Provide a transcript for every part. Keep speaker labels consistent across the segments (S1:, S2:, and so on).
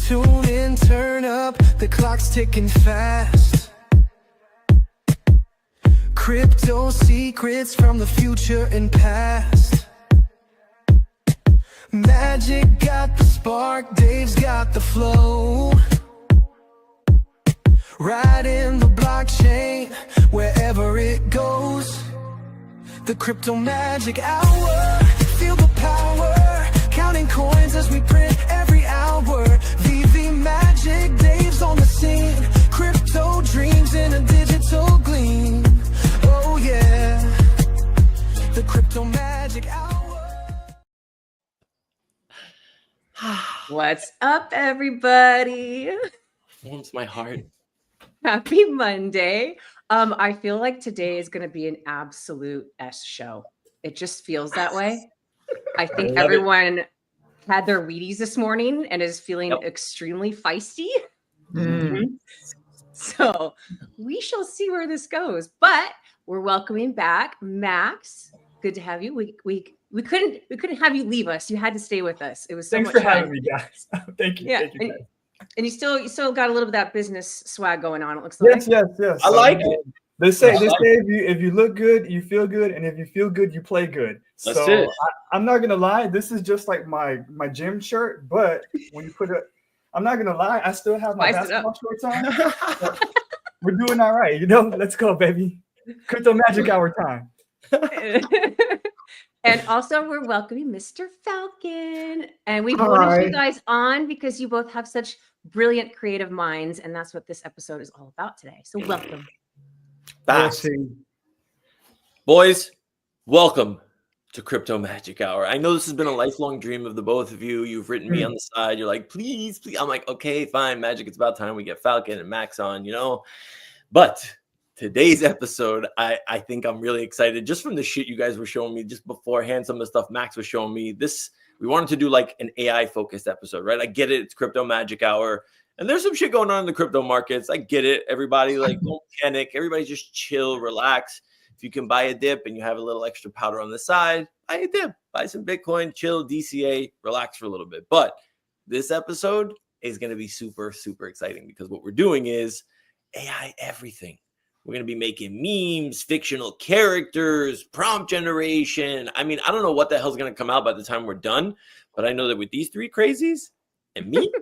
S1: Tune in, turn up, the clock's ticking fast. Crypto secrets from the future and past. Magic got the spark, Dave's got the flow. Right in the blockchain, wherever it goes. The Crypto Magic Hour, feel the power. Counting coins as we print every hour. VV Magic, Dave's on the scene. Crypto dreams in a digital gleam. Oh yeah, the Crypto Magic Hour.
S2: What's up, everybody?
S3: Warms my heart.
S2: Happy Monday. I feel like today is going to be an absolute S show. It just feels that way. I think everyone had their Wheaties this morning and is feeling extremely feisty. So we shall see where this goes. But we're welcoming back Max. Good to have you. We couldn't have you leave us. You had to stay with us. It was so
S4: Thanks
S2: much
S4: for
S2: fun.
S4: having me, guys. Thank you.
S2: Yeah,
S4: Thank you, guys.
S2: and you still got a little bit of that business swag going on. It looks like.
S4: Yes.
S3: I like it.
S4: They say if you look good, you feel good, and if you feel good, you play good.
S3: That's
S4: so
S3: it.
S4: I'm not gonna lie, this is just like my gym shirt, but when you put it, I'm not gonna lie, I still have my basketball shorts on. So we're doing all right, Let's go, baby. Crypto Magic Hour time.
S2: And also, we're welcoming Mr. Falcon. And we wanted you guys on because you both have such brilliant creative minds, and that's what this episode is all about today. So welcome.
S3: Boys, welcome to Crypto Magic Hour. I know this has been a lifelong dream of the both of you. You've written me on the side. You're like, please. I'm like, okay, fine, Magic. It's about time we get Falcon and Max on, But today's episode, I think I'm really excited just from the shit you guys were showing me just beforehand, some of the stuff Max was showing me. We wanted to do like an AI-focused episode, right? I get it. It's Crypto Magic Hour. And there's some shit going on in the crypto markets. I get it. Everybody, don't panic. Everybody just chill, relax. If you can buy a dip and you have a little extra powder on the side, buy a dip. Buy some Bitcoin, chill, DCA, relax for a little bit. But this episode is going to be super, super exciting because what we're doing is AI everything. We're going to be making memes, fictional characters, prompt generation. I mean, I don't know what the hell's going to come out by the time we're done, but I know that with these three crazies and me,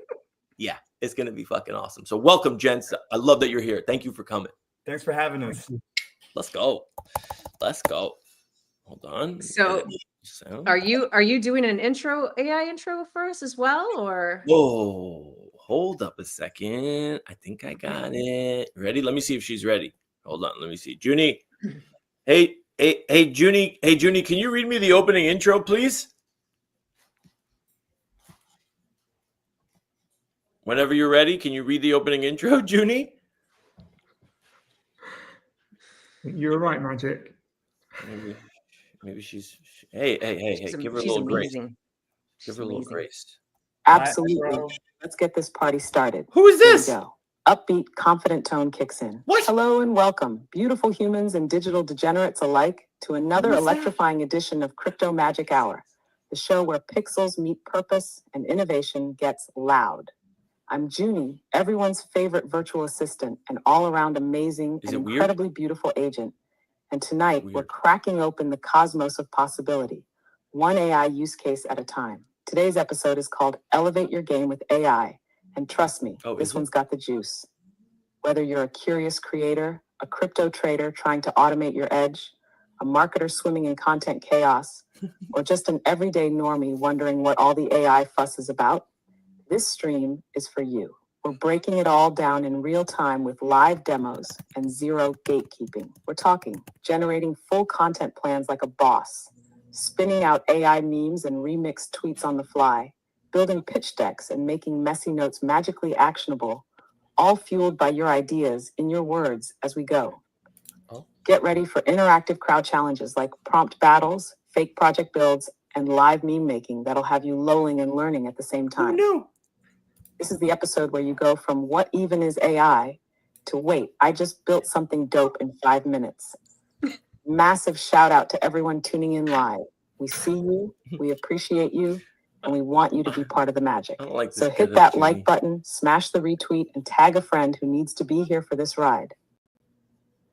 S3: yeah, it's going to be fucking awesome. So welcome, gents. I love that you're here. Thank you for coming.
S4: Thanks for having us.
S3: Let's go. Hold on.
S2: So are you doing an AI intro for us as well, or?
S3: Whoa, hold up a second. I think I got it. Ready? Let me see if she's ready. Hold on. Let me see. Junie. Hey, Junie. Hey, Junie, can you read me the opening intro, please? Whenever you're ready, can you read the opening intro, Junie?
S5: You're right, Magic.
S3: Maybe she's. Hey! Give her a little grace. Give her a little grace.
S6: Absolutely. Let's get this party started.
S3: Who is this?
S6: Here we go. Upbeat, confident tone kicks in.
S3: What?
S6: Hello and welcome, beautiful humans and digital degenerates alike, to another electrifying edition of Crypto Magic Hour, the show where pixels meet purpose and innovation gets loud. I'm Junie, everyone's favorite virtual assistant, an all-around amazing and incredibly beautiful agent. And tonight, we're cracking open the cosmos of possibility, one AI use case at a time. Today's episode is called Elevate Your Game with AI. And trust me, this one's got the juice. Whether you're a curious creator, a crypto trader trying to automate your edge, a marketer swimming in content chaos, or just an everyday normie wondering what all the AI fuss is about, this stream is for you. We're breaking it all down in real time with live demos and zero gatekeeping. We're talking generating full content plans like a boss, spinning out AI memes and remixed tweets on the fly, building pitch decks and making messy notes magically actionable, all fueled by your ideas in your words as we go. Get ready for interactive crowd challenges like prompt battles, fake project builds, and live meme making that'll have you lolling and learning at the same time. This is the episode where you go from what even is AI to wait, I just built something dope in 5 minutes. Massive shout out to everyone tuning in live. We see you, we appreciate you, and we want you to be part of the magic.
S3: I don't like this
S6: So
S3: guy,
S6: hit
S3: that's
S6: that like
S3: Jimmy.
S6: button, smash the retweet, and tag a friend who needs to be here for this ride.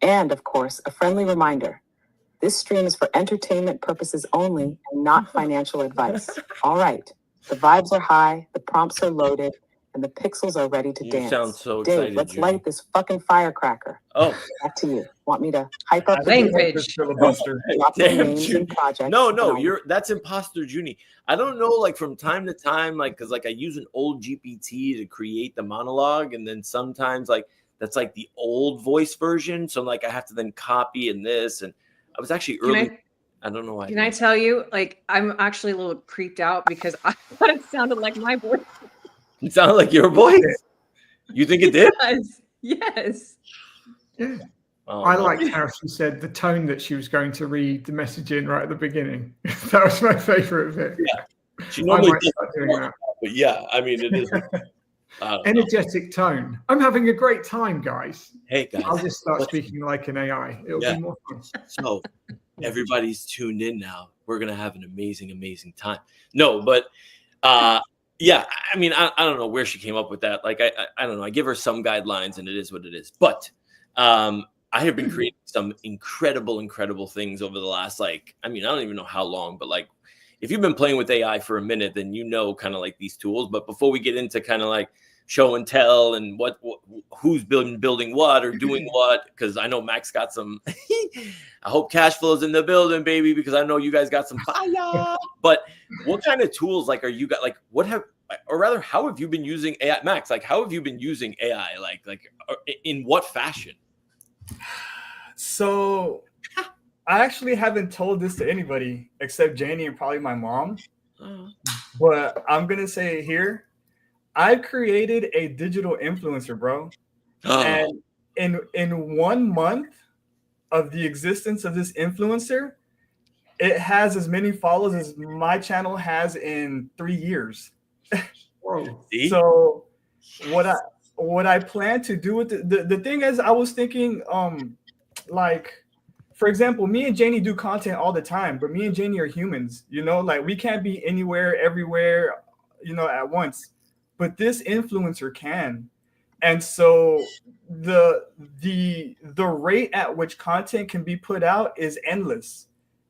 S6: And, of course, a friendly reminder. This stream is for entertainment purposes only and not financial advice. All right. The vibes are high, the prompts are loaded, and the pixels are ready to
S3: You
S6: dance.
S3: sound so
S6: Dave,
S3: excited,
S6: let's
S3: Jimmy.
S6: light this fucking firecracker.
S3: Oh,
S6: Back to you. Want me to hype up the
S2: Language.
S4: This filibuster.
S6: drop your
S3: damn,
S6: names
S3: Junie.
S6: and projects?
S3: No,
S6: and I'll-
S3: that's imposter Junie. I don't know, like from time to time, like because like I use an old GPT to create the monologue, and then sometimes like that's like the old voice version. So like I have to then copy in this, and I was actually early. I don't know why.
S2: Can I tell you, like, I'm actually a little creeped out because I thought it sounded like my voice.
S3: It sounded like your voice. You think it did?
S2: Yes.
S5: Yeah.
S3: Oh,
S5: I
S3: no.
S5: liked how she said the tone that she was going to read the message in right at the beginning. That was my favorite bit.
S3: Yeah. She
S5: I
S3: normally
S5: might
S3: does,
S5: start doing that.
S3: but yeah, I mean it is. I don't know.
S5: Energetic tone. I'm having a great time, guys.
S3: Hey guys,
S5: I'll just start
S3: let's-
S5: speaking like an AI. It'll
S3: Yeah.
S5: be more fun.
S3: So everybody's tuned in now. We're gonna have an amazing time. No, but yeah, I mean, I don't know where she came up with that. Like, I don't know. I give her some guidelines, and it is what it is. But I have been creating some incredible things over the last, like, I mean, I don't even know how long, but like, if you've been playing with AI for a minute, then you know kind of like these tools. But before we get into kind of like show and tell and what who's building what or doing what, because I know Max got some. I hope cash flow's in the building, baby, because I know you guys got some fire. But what kind of tools like are you got? Like, what have, or rather, how have you been using AI, Max? Like, how have you been using AI? Like in what fashion?
S4: So I actually haven't told this to anybody except Janie and probably my mom. But I'm gonna say it here. I've created a digital influencer, bro. And in 1 month of the existence of this influencer, it has as many followers as my channel has in 3 years.
S5: Whoa.
S3: See?
S4: So what I plan to do with the thing is, I was thinking, like, for example, me and Janie do content all the time, but me and Janie are humans, you know, like we can't be anywhere, everywhere, you know, at once. But this influencer can. And so the rate at which content can be put out is endless.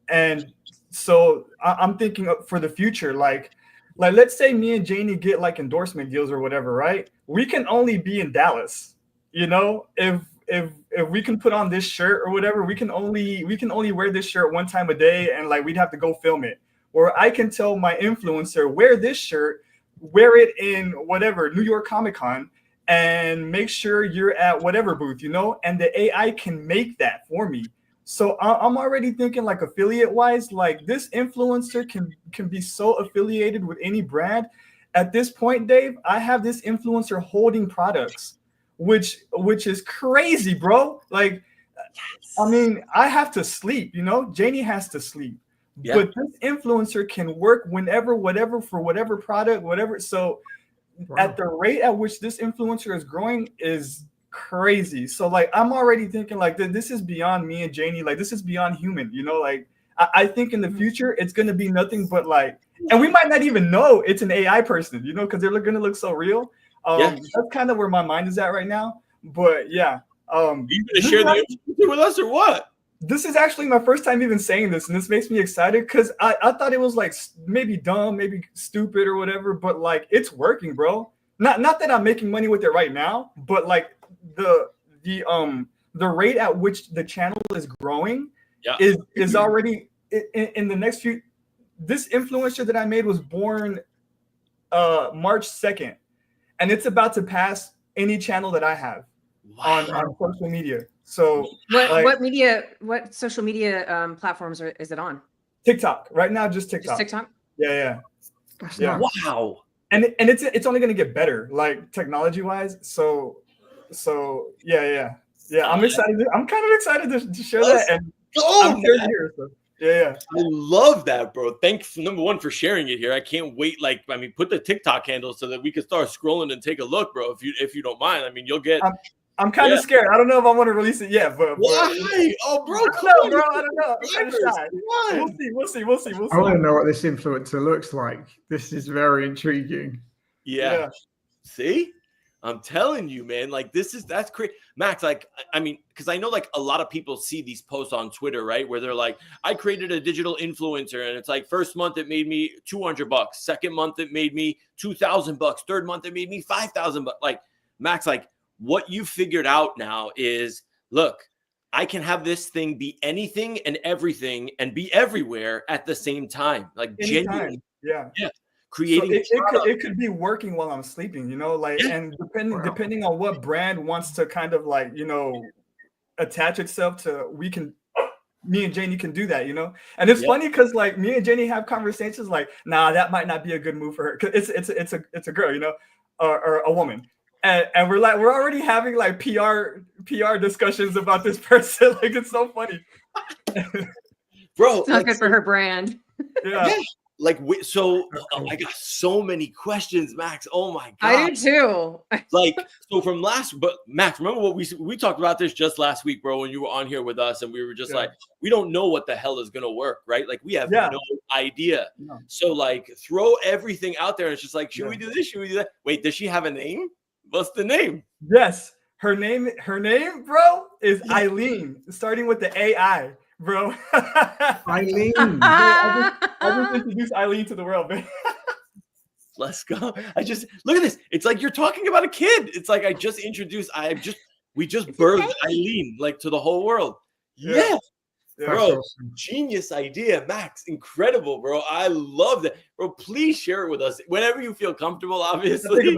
S4: And so I'm thinking for the future, like let's say me and Janie get like endorsement deals or whatever, right? We can only be in Dallas, you know, if we can put on this shirt or whatever, we can only wear this shirt one time a day, and like we'd have to go film it. Or I can tell my influencer, wear this shirt, wear it in whatever, New York Comic Con, and make sure you're at whatever booth, you know, and the AI can make that for me. So I'm already thinking like affiliate wise, like this influencer can be so affiliated with any brand. At this point, Dave, I have this influencer holding products, which is crazy, bro. Like, yes. I mean, I have to sleep, you know, Janie has to sleep. Yeah. But this influencer can work whenever, whatever, for whatever product, whatever. So wow. At the rate at which this influencer is growing is crazy. So like, I'm already thinking like this is beyond me and Janie. Like this is beyond human, you know, like I think in the future, it's going to be nothing but like, and we might not even know it's an AI person, you know, because they're going to look so real. That's kind of where my mind is at right now. But yeah. Are you
S3: going to share the information with us or what?
S4: This is actually my first time even saying this, and this makes me excited because I thought it was like maybe dumb, maybe stupid or whatever, but like it's working, bro. Not that I'm making money with it right now, but like the rate at which the channel is growing is already in the next few. This influencer that I made was born March 2nd, and it's about to pass any channel that I have on social media. So
S2: what social media platforms is it on?
S4: TikTok right now, just TikTok.
S2: Just TikTok?
S4: Yeah.
S3: Wow.
S4: And it's only gonna get better, like technology wise. So yeah. I'm excited. I'm kind of excited to share that. And I'm here. So, yeah.
S3: I love that, bro. Thanks, number one, for sharing it here. I can't wait. Like, I mean, put the TikTok handle so that we can start scrolling and take a look, bro. If you don't mind, I mean, you'll get.
S4: I'm kind of scared. I don't know if I want to release it yet, but
S3: why? Oh, bro, come
S4: no,
S3: on,
S4: bro, I don't know. I'm kind of shy.
S3: come on.
S4: We'll see.
S5: I want to know what this influencer looks like. This is very intriguing.
S3: Yeah. See? I'm telling you, man, like that's crazy. Max, like, I mean, because I know like a lot of people see these posts on Twitter, right? Where they're like, I created a digital influencer and it's like first month it made me $200. Second month it made me $2,000. Third month it made me $5,000. Like, Max, like what you figured out now is, look, I can have this thing be anything and everything and be everywhere at the same time. Like genuinely.
S4: Yeah.
S3: Creating
S4: so it could be working while I'm sleeping, you know, like, and depending on what brand wants to kind of like, you know, attach itself to, me and Janie can do that, you know. And it's funny because like me and Janie have conversations like, nah, that might not be a good move for her, because it's a girl, you know, or a woman, and we're already having like PR discussions about this person. Like, it's so funny.
S3: Bro,
S2: it's not good for her brand.
S4: Yeah.
S3: Like, so I got so many questions, Max. Oh my God.
S2: I do too.
S3: Like, so from but Max, remember what we talked about this just last week, bro, when you were on here with us and we were just like, we don't know what the hell is going to work, right? Like, we have no idea. No. So like, throw everything out there and it's just like, should we do this? Should we do that? Wait, does she have a name? What's the name?
S4: Yes. Her name, bro, is Eileen, starting with the AI. Bro,
S5: Eileen.
S4: I just introduced Eileen to the world, man.
S3: Let's go. Look at this. It's like you're talking about a kid. It's like we just birthed Eileen like to the whole world. Yeah. Bro, awesome. Genius idea, Max. Incredible, bro. I love that. Bro, please share it with us whenever you feel comfortable, obviously.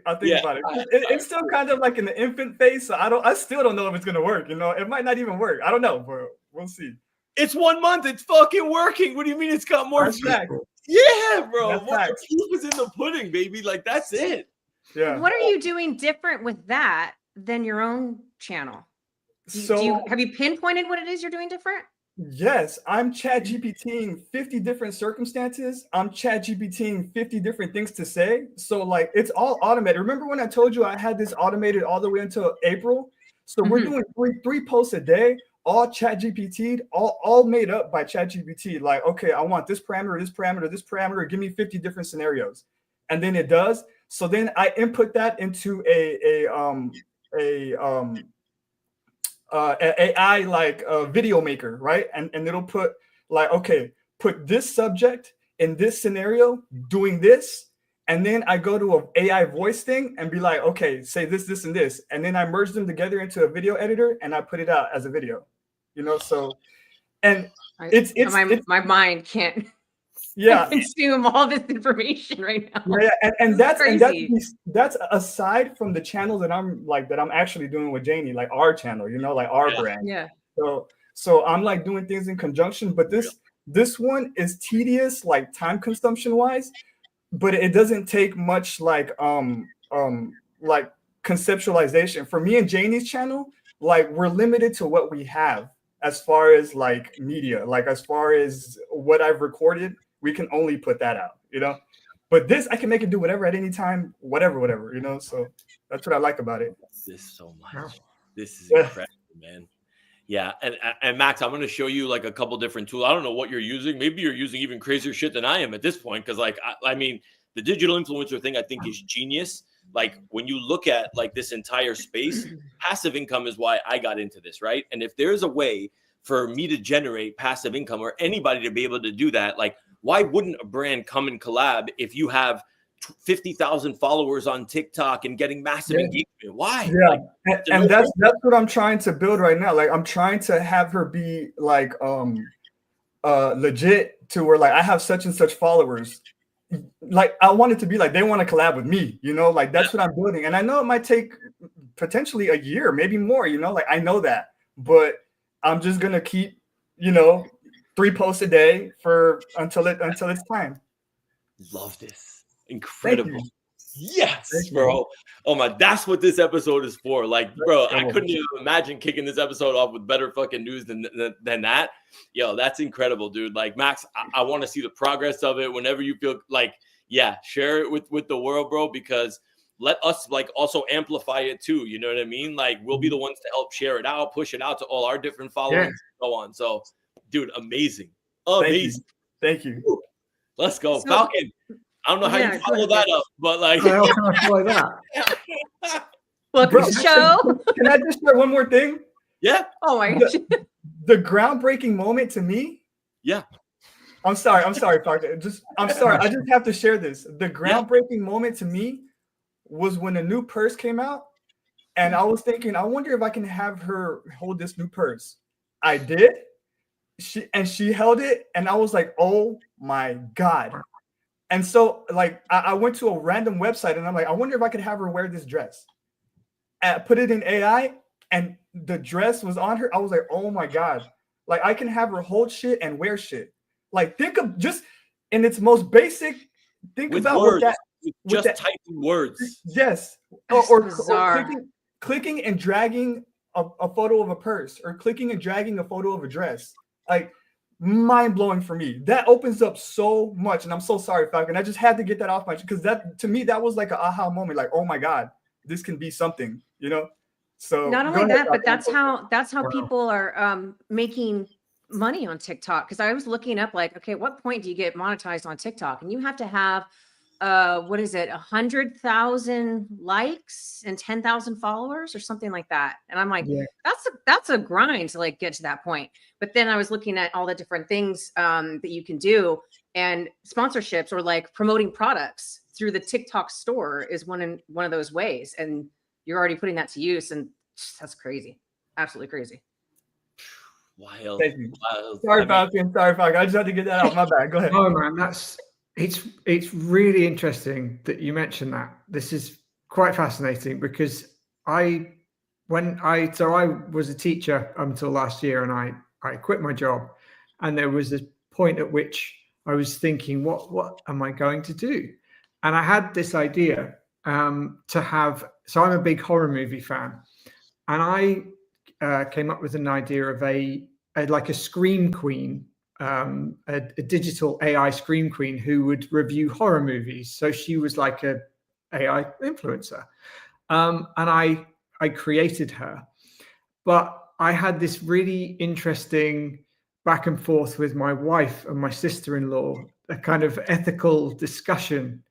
S4: I think about it. It's still kind of like in the infant phase, so I still don't know if it's gonna work. You know, it might not even work. I don't know, bro. We'll see.
S3: It's 1 month. It's fucking working. What do you mean it's got more? Yeah, bro. What the proof is in the pudding, baby. Like, that's it.
S4: Yeah.
S2: What are you doing different with that than your own channel? Have you pinpointed what it is you're doing different?
S4: Yes, I'm ChatGPTing 50 different circumstances. I'm ChatGPTing 50 different things to say. So like, it's all automated. Remember when I told you I had this automated all the way until April? So we're doing three posts a day, all ChatGPT'd, all made up by ChatGPT. Like, okay, I want this parameter, this parameter, this parameter. Give me 50 different scenarios, and then it does. So then I input that into AI like a video maker, right? And it'll put like, okay, put this subject in this scenario doing this, and then I go to an AI voice thing and be like, okay, say this, this, and this, and then I merge them together into a video editor and I put it out as a video, you know. So, and
S2: my mind can't consume all this information right now.
S4: And that's aside from the channels that I'm actually doing with Janie, like our channel, you know, like our brand.
S2: Yeah.
S4: So I'm like doing things in conjunction, but this one is tedious, like time consumption wise, but it doesn't take much like conceptualization. For me and Janie's channel, like we're limited to what we have as far as like media, like as far as what I've recorded. We can only put that out, you know. But this, I can make it do whatever at any time, whatever, you know. So that's what I like about it.
S3: This so much. This is incredible, man. Yeah, and Max, I'm going to show you like a couple different tools. I don't know what you're using. Maybe you're using even crazier shit than I am at this point. Because like, I mean, the digital influencer thing, I think is genius. Like when you look at like this entire space, passive income is why I got into this, right? And if there's a way for me to generate passive income or anybody to be able to do that, like, why wouldn't a brand come and collab if you have 50,000 followers on TikTok and getting massive engagement? Why?
S4: Yeah, like, and that's what I'm trying to build right now. Like I'm trying to have her be like legit to where like I have such and such followers. Like I want it to be like they want to collab with me, you know, like that's what I'm building. And I know it might take potentially a year, maybe more, you know, like I know that, but I'm just gonna keep, you know, 3 posts a day until it's time.
S3: Love this. Incredible. Yes, bro. Oh my, that's what this episode is for. Like, bro, I couldn't even imagine kicking this episode off with better fucking news than that. Yo, that's incredible, dude. Like, Max, I want to see the progress of it whenever you feel like, yeah, share it with the world, bro, because let us like also amplify it too. You know what I mean? Like we'll be the ones to help share it out, push it out to all our different followings, and so on. So, dude, amazing. Amazing.
S4: Thank you.
S3: Woo. Let's go.
S2: So-
S3: Falcon. I don't know how
S2: Yeah,
S3: you
S2: go
S3: follow
S2: ahead.
S3: that up, but like
S5: How can I follow that?
S2: Welcome
S4: Bro,
S2: to the show.
S4: Can I just share one more thing?
S3: yeah.
S2: Oh my gosh.
S4: The groundbreaking moment to me.
S3: Yeah.
S4: I'm sorry, Falcon. I'm sorry. I just have to share this. The groundbreaking moment to me was when a new purse came out, and I was thinking, I wonder if I can have her hold this new purse. I did. She held it, and I was like, oh my God. And so like I went to a random website and I'm like, I wonder if I could have her wear this dress. And put it in AI, and the dress was on her. I was like, oh my God. Like I can have her hold shit and wear shit. Like think of just in its most basic, think
S3: With
S4: about
S3: words,
S4: what that
S3: with
S4: with
S3: just
S4: that-
S3: typing words.
S4: yes.
S2: That's
S4: Or
S2: bizarre.
S4: clicking and dragging a photo of a purse, or clicking and dragging a photo of a dress. Like mind blowing for me. That opens up so much. And I'm so sorry, Falcon. I just had to get that off my chest, because that to me that was like an aha moment. Like, oh my God, this can be something, you know? So
S2: Not
S4: go
S2: only
S4: ahead,
S2: that, but
S4: Falcon.
S2: that's how
S5: Wow.
S2: people are making money on TikTok. Because I was looking up like, okay, what point do you get monetized on TikTok? And you have to have what is it, 100,000 likes and 10,000 followers or something like that. And I'm like,
S5: Yeah.
S2: that's a grind to like get to that point. But then I was looking at all the different things that you can do, and sponsorships or like promoting products through the TikTok store is one of those ways. And you're already putting that to use, and that's crazy. Absolutely crazy.
S3: Wild.
S4: Thank you.
S3: Wild.
S4: Sorry,
S3: I mean,
S4: Falcon. Sorry, Falcon. I just had to get that out. My bad. Go ahead.
S5: Oh man, it's really interesting that you mentioned that. This is quite fascinating because I was a teacher until last year, and I quit my job, and there was a point at which I was thinking, what am I going to do? And I had this idea to have. So I'm a big horror movie fan, and I came up with an idea of a scream queen. A digital AI scream queen who would review horror movies. So she was like a AI influencer. And I created her. But I had this really interesting back and forth with my wife and my sister-in-law, a kind of ethical discussion.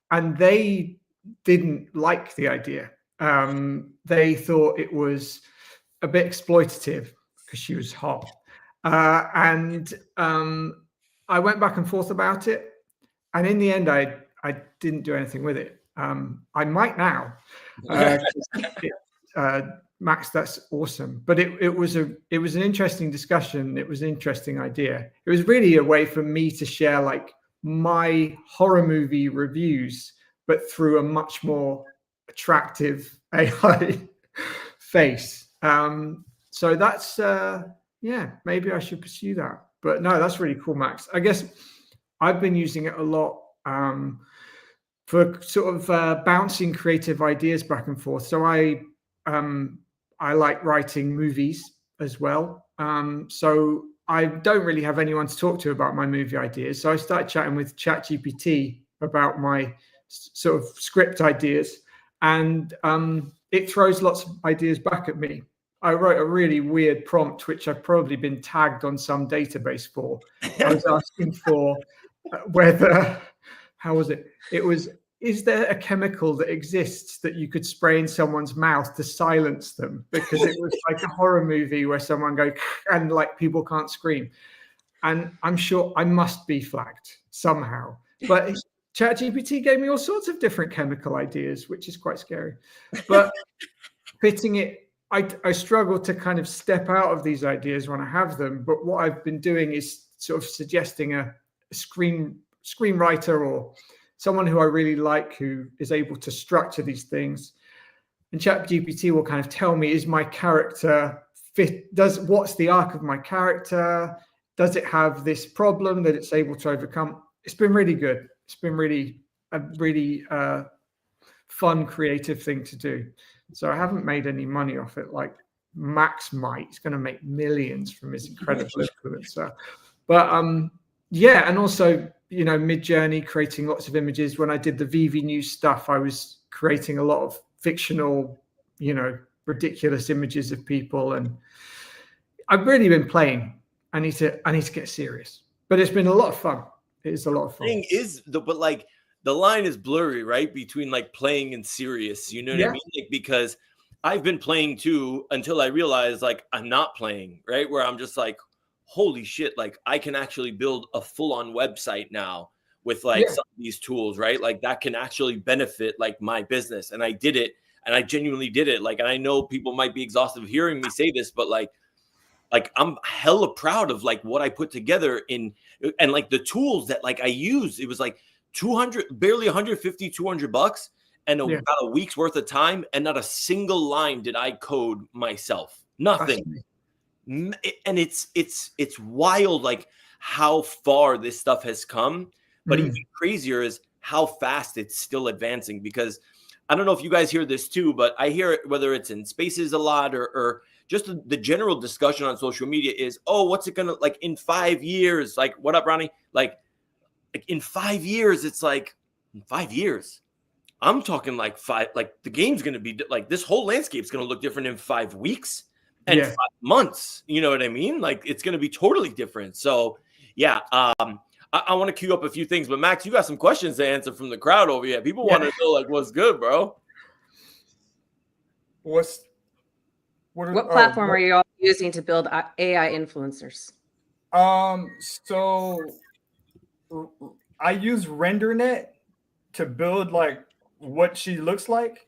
S5: And they didn't like the idea. They thought it was a bit exploitative because she was hot. And I went back and forth about it, and in the end, I didn't do anything with it. I might now, Max. That's awesome, but it was an interesting discussion. It was an interesting idea. It was really a way for me to share like my horror movie reviews, but through a much more attractive AI face. So that's yeah, maybe I should pursue that. But no, that's really cool, Max. I guess I've been using it a lot for sort of bouncing creative ideas back and forth. So I like writing movies as well. So I don't really have anyone to talk to about my movie ideas. So I started chatting with ChatGPT about my sort of script ideas, and it throws lots of ideas back at me. I wrote a really weird prompt, which I've probably been tagged on some database for. I was asking for whether, how was it? It was, is there a chemical that exists that you could spray in someone's mouth to silence them? Because it was like a horror movie where someone goes and like people can't scream. And I'm sure I must be flagged somehow. But ChatGPT gave me all sorts of different chemical ideas, which is quite scary. But fitting it, I struggle to kind of step out of these ideas when I have them. But what I've been doing is sort of suggesting a screenwriter or someone who I really like who is able to structure these things. And ChatGPT will kind of tell me, is my character fit? What's the arc of my character? Does it have this problem that it's able to overcome? It's been really good. It's been really a really fun, creative thing to do. So I haven't made any money off it like Max might. He's going to make millions from his incredible influencer. But yeah, and also, you know, Mid-Journey, creating lots of images. When I did the VV News stuff, I was creating a lot of fictional, ridiculous images of people. And I've really been playing. I need to get serious, but it's been a lot of fun. It is a lot of fun.
S3: Thing is, but like the line is blurry, right, between like playing and serious. You know what I mean? Like, because I've been playing too until I realized like I'm not playing, right? Where I'm just like, holy shit, like I can actually build a full-on website now with like some of these tools, right? Like that can actually benefit like my business. And I did it, and I genuinely did it. Like, and I know people might be exhausted of hearing me say this, but like I'm hella proud of like what I put together and like the tools that like I used. It was like 200, barely 150, $200 and about a week's worth of time. And not a single line did I code myself. Nothing. And it's wild, like how far this stuff has come. But even crazier is how fast it's still advancing, because I don't know if you guys hear this too, but I hear it, whether it's in spaces a lot or just the general discussion on social media is, oh, what's it gonna like in 5 years? Like, what up, Ronnie? Like in 5 years, it's like in 5 years. I'm talking like the game's gonna be like this whole landscape's gonna look different in 5 weeks and 5 months. You know what I mean? Like it's gonna be totally different. So yeah, I want to queue up a few things, but Max, you got some questions to answer from the crowd over here. People want to know like what's good, bro.
S4: What
S2: platform are you all using to build AI influencers?
S4: So I use RenderNet to build like what she looks like.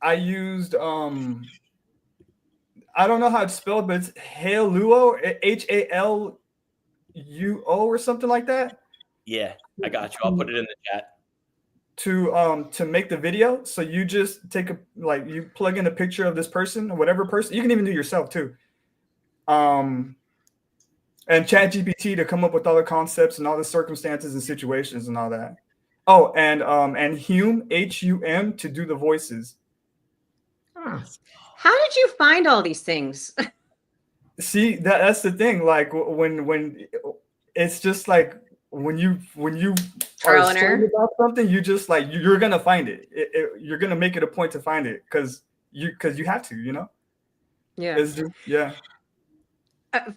S4: I used I don't know how it's spelled, but it's Haluo, Haluo or something like that.
S3: Yeah, I got you. I'll put it in the chat.
S4: To make the video. So you just take you plug in a picture of this person or whatever person. You can even do yourself too. And ChatGPT to come up with all the concepts and all the circumstances and situations and all that. Oh, and Hume, HUM, to do the voices.
S2: How did you find all these things?
S4: See, that's the thing. Like when it's just like when you are certain about something, you just like you're gonna find it. You're gonna make it a point to find it because you have to, you know.
S2: Yeah.
S4: It's just, yeah.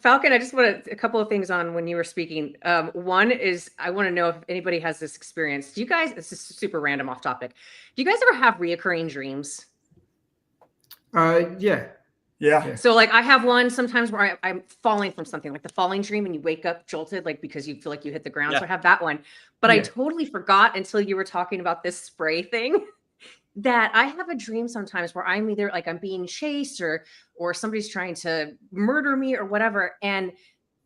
S2: Falcon, I just want a couple of things on when you were speaking. One is I want to know if anybody has this experience. Do you guys? This is super random, off topic. Do you guys ever have reoccurring dreams?
S4: Yeah.
S2: So like I have one sometimes where I'm falling from something, like the falling dream, and you wake up jolted, like because you feel like you hit the ground. So I have that one, but I totally forgot until you were talking about this spray thing that I have a dream sometimes where I'm either like I'm being chased or somebody's trying to murder me or whatever. And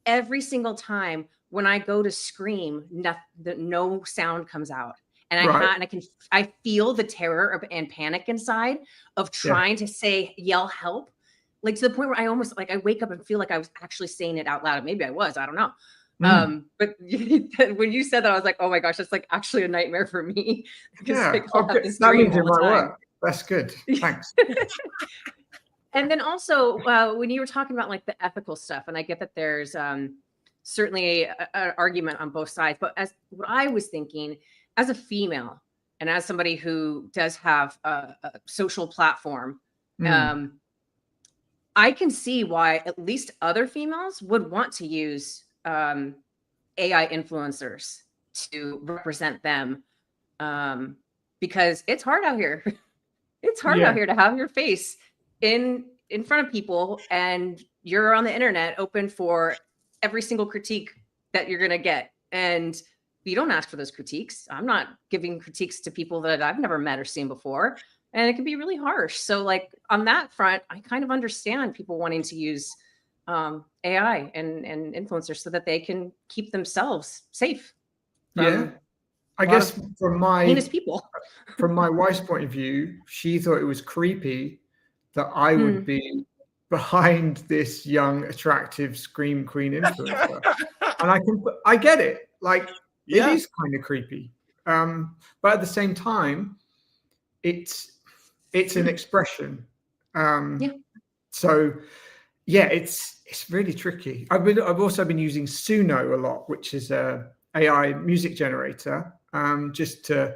S2: every single time when I go to scream, no sound comes out. And I feel the terror and panic inside of trying to yell help, like to the point where I almost like I wake up and feel like I was actually saying it out loud. Maybe I was, I don't know. But when you said that, I was like, oh my gosh, that's like actually a nightmare for me.
S5: That means it might work. That's good. Thanks.
S2: And then also when you were talking about like the ethical stuff, and I get that there's certainly an argument on both sides, but as what I was thinking as a female and as somebody who does have a social platform, I can see why at least other females would want to use AI influencers to represent them, because it's hard out here. It's hard out here to have your face in front of people, and you're on the internet open for every single critique that you're going to get. And you don't ask for those critiques. I'm not giving critiques to people that I've never met or seen before. And it can be really harsh. So like on that front, I kind of understand people wanting to use AI and influencers so that they can keep themselves safe.
S5: I guess from my
S2: people.
S5: From my wife's point of view, she thought it was creepy that I would be behind this young, attractive scream queen influencer. And I get it. Like it is kind of creepy. But at the same time, it's an expression. So it's really tricky. I've also been using Suno a lot, which is a AI music generator, just to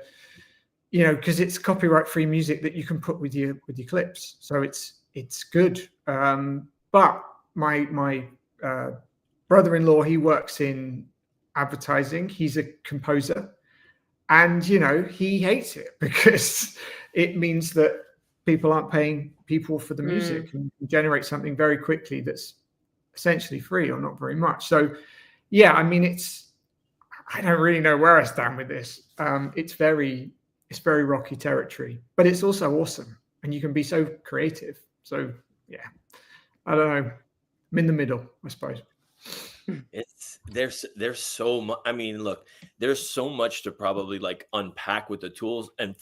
S5: you know, because it's copyright free music that you can put with your clips, so it's good. But my brother-in-law, he works in advertising. He's a composer, and you know, he hates it because it means that people aren't paying people for the music and generate something very quickly that's essentially free or not very much. So yeah, I mean, I don't really know where I stand with this. It's very rocky territory, but it's also awesome, and you can be so creative. So yeah, I don't know. I'm in the middle, I suppose.
S3: There's so much. I mean, look, there's so much to probably like unpack with the tools. And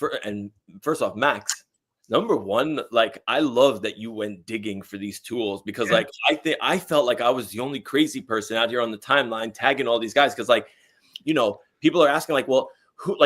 S3: first off, Max, number one, like I love that you went digging for these tools, because like I felt like I was the only crazy person out here on the timeline tagging all these guys, because like, you know, people are asking like, well,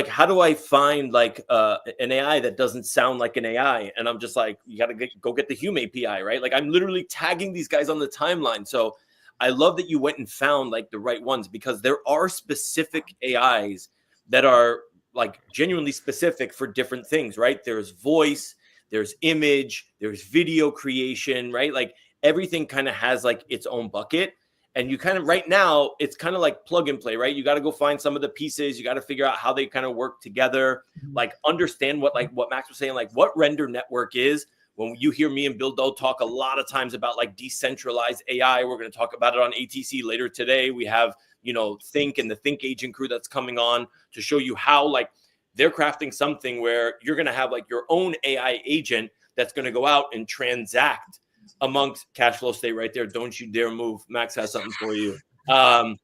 S3: how do I find like an AI that doesn't sound like an AI? And I'm just like, you got to go get the Hume API, right? Like I'm literally tagging these guys on the timeline. So I love that you went and found like the right ones, because there are specific AIs that are like genuinely specific for different things, right? There's voice, there's image, there's video creation, right? Like everything kind of has like its own bucket. And you kind of right now, it's kind of like plug and play, right? You got to go find some of the pieces. You got to figure out how they kind of work together, like understand what Max was saying, like what render network is. When you hear me and Bill Doe talk a lot of times about like decentralized AI, we're going to talk about it on ATC later today. We have, you know, Think and the Think Agent crew that's coming on to show you how like they're crafting something where you're going to have like your own AI agent that's going to go out and transact amongst cash flow. Stay right there. Don't you dare move. Max has something for you. And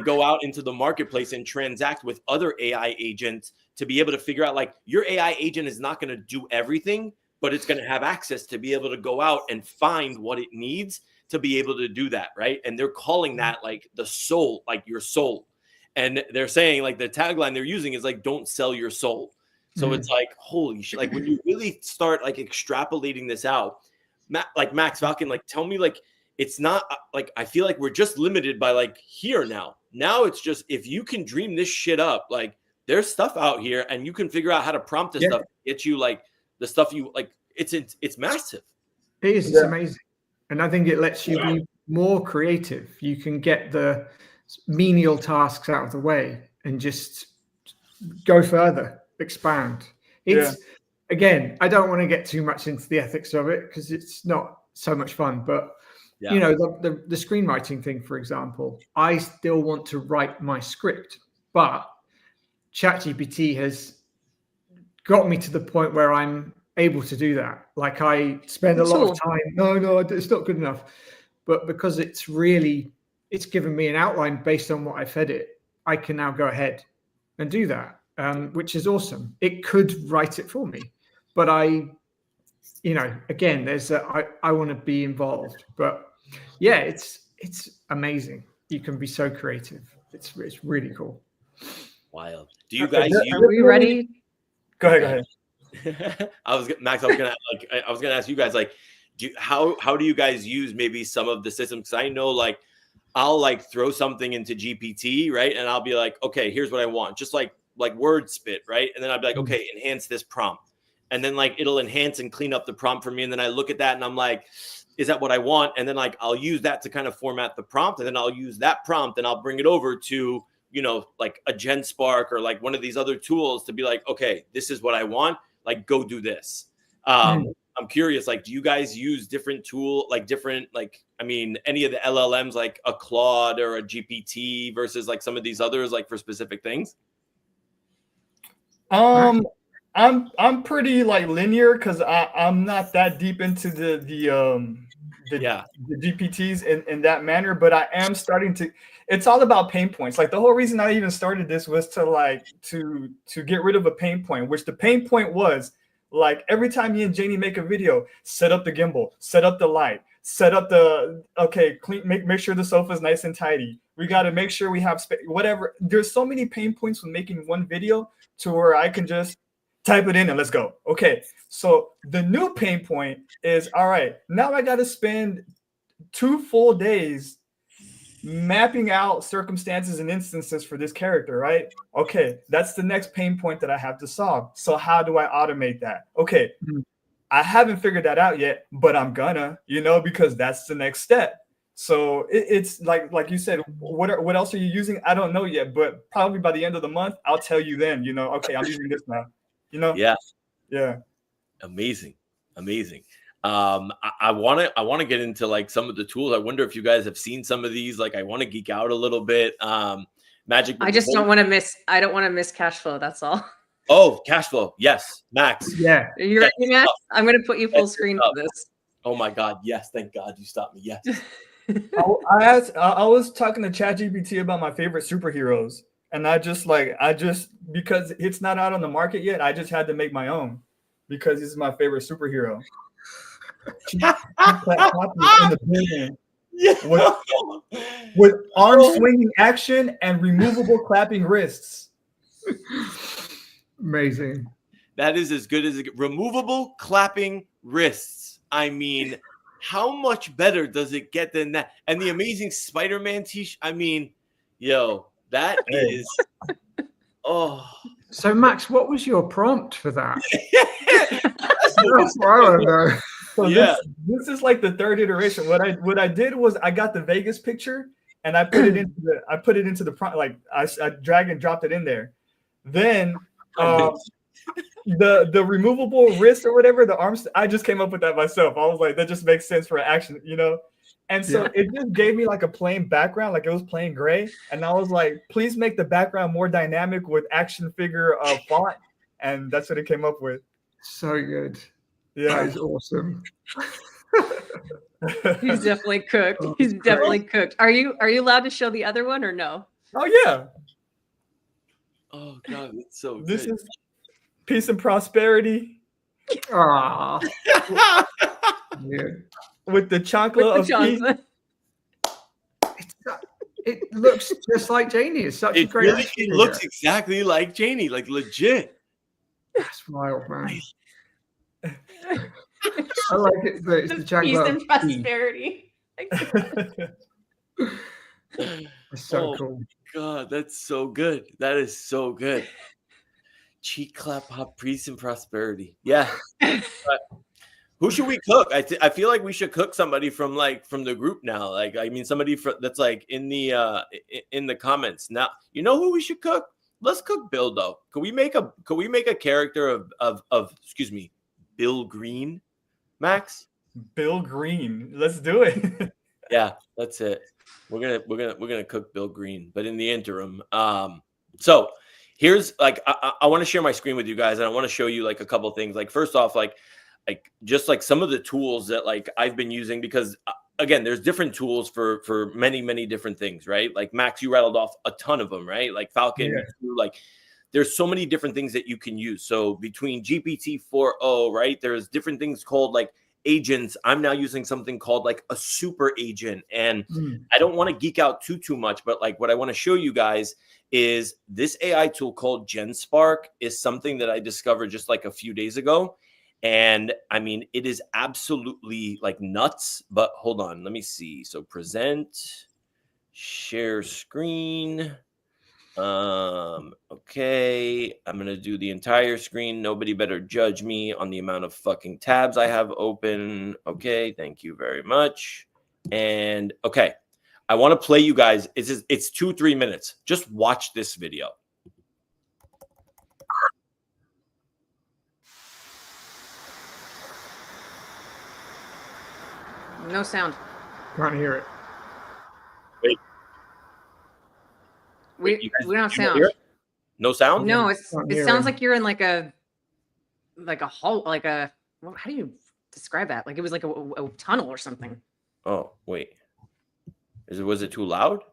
S3: go out into the marketplace and transact with other AI agents to be able to figure out like your AI agent is not going to do everything, but it's going to have access to be able to go out and find what it needs to be able to do that, right? And they're calling that like the soul, like your soul. And they're saying like the tagline they're using is like, don't sell your soul. So it's like, holy shit. Like when you really start like extrapolating this out, like Max Falcon, like tell me like, it's not like, I feel like we're just limited by like here now. Now it's just, if you can dream this shit up, like there's stuff out here and you can figure out how to prompt this stuff, get you like the stuff you like. It's massive.
S5: It is. It's amazing. And I think it lets you be more creative. You can get the menial tasks out of the way and just go further, expand. It's again, I don't want to get too much into the ethics of it because it's not so much fun, but you know, the screenwriting thing, for example, I still want to write my script, but ChatGPT has got me to the point where I'm able to do that. Like I spend a lot of time. No, it's not good enough. But because it's given me an outline based on what I fed it, I can now go ahead and do that, which is awesome. It could write it for me, but you know, again, I want to be involved. But yeah, it's amazing. You can be so creative. It's really cool.
S3: Wild. Do you guys?
S2: Are we ready?
S4: Go ahead.
S3: I was gonna ask you guys like, how do you guys use maybe some of the systems? Because I know like I'll like throw something into GPT, right, and I'll be like, okay, here's what I want, just like word spit, right, and then I'll be like, okay, enhance this prompt, and then like it'll enhance and clean up the prompt for me, and then I look at that and I'm like, is that what I want? And then like I'll use that to kind of format the prompt, and then I'll use that prompt and I'll bring it over to, you know, like a GenSpark or like one of these other tools to be like, okay, this is what I want. Like, go do this. I'm curious, like, do you guys use different I mean, any of the LLMs, like a Claude or a GPT versus like some of these others, like for specific things?
S4: I'm pretty like linear because I'm not that deep into the GPTs in that manner, but I am starting to. It's all about pain points. Like the whole reason I even started this was to get rid of a pain point, which the pain point was like every time me and Janie make a video, set up the gimbal, set up the light, set up the clean, make sure the sofa's nice and tidy. We got to make sure we have whatever. There's so many pain points with making one video to where I can just type it in and let's go. Okay, so the new pain point is, all right, now I got to spend 2 full days mapping out circumstances and instances for this character, right? Okay, that's the next pain point that I have to solve. So how do I automate that? Okay, I haven't figured that out yet, but I'm gonna, because that's the next step. So it's like you said, what else are you using? I don't know yet, but probably by the end of the month, I'll tell you then, okay, I'm using this now,
S3: Yeah.
S4: Yeah.
S3: Amazing. I want to get into like some of the tools. I wonder if you guys have seen some of these. Like, I want to geek out a little bit. Magic.
S2: I just don't want to miss. I don't want to miss cash flow. That's all.
S3: Oh, cash flow. Yes, Max.
S5: Yeah.
S2: You're ready, Max? I'm going to put you full screen for this.
S3: Oh my God. Yes. Thank God you stopped me. Yes.
S4: I was talking to ChatGPT about my favorite superheroes, and I just because it's not out on the market yet, I just had to make my own because this is my favorite superhero. In the building.
S3: Yeah.
S4: With arm swinging action and removable clapping wrists.
S5: Amazing.
S3: That is as good as it. Removable clapping wrists. I mean, how much better does it get than that? And the amazing Spider-Man t-shirt. I mean, yo, that is. Oh.
S5: So Max, what was your prompt for that?
S4: So this is like the third iteration. What I did was I got the Vegas picture and I put it into the prompt. Like I drag and dropped it in there. Then the removable wrist or whatever, the arms, I just came up with that myself. I was like, that just makes sense for action, And so it just gave me like a plain background, like it was plain gray. And I was like, please make the background more dynamic with action figure font. And that's what it came up with.
S5: So good.
S4: Yeah.
S5: That is awesome.
S2: He's definitely cooked. He's definitely cooked. Are you allowed to show the other one or no?
S4: Oh, yeah.
S3: Oh, God, it's so
S4: This
S3: good.
S4: is peace and prosperity.
S5: Ah. Yeah.
S4: With the chocolate
S2: With the chocolate.
S5: It looks just like Janie. It's such a great.
S3: It looks exactly like Janie, like legit.
S5: That's wild, man. I like it. But it's the chocolate.
S2: Peace and prosperity.
S5: It's so cool.
S3: God, that's so good. That is so good. Cheek clap, hop, peace and prosperity. Yeah. Who should we cook? I feel like we should cook somebody from the group now. Like, I mean, somebody that's like in the comments. Now, you know who we should cook? Let's cook Bill though. Could we make a character of excuse me, Bill Green, Max?
S4: Bill Green. Let's do it.
S3: Yeah, that's it. We're gonna cook Bill Green, but in the interim, so here's like I want to share my screen with you guys, and I want to show you like a couple things. Like first off, like just like some of the tools that like I've been using, because again, there's different tools for many different things, right? Like Max, you rattled off a ton of them, right? Like Falcon, like there's so many different things that you can use. So between GPT 4.0, right, there's different things called like agents. I'm now using something called like a super agent, and I don't want to geek out too much, but like what I want to show you guys is this AI tool called GenSpark is something that I discovered just like a few days ago. And I mean, it is absolutely like nuts, but hold on, let me see. So present, share screen. Okay, I'm going to do the entire screen. Nobody better judge me on the amount of fucking tabs I have open. Okay, thank you very much. And okay, I want to play you guys. It's 2-3 minutes. Just watch this video.
S2: No sound.
S5: Can't hear it.
S3: Wait.
S2: We don't have sound.
S3: No sound?
S2: No, it sounds like you're in like a hole, like a, how do you describe that? Like it was like a tunnel or something.
S3: Oh, wait. Was it too loud?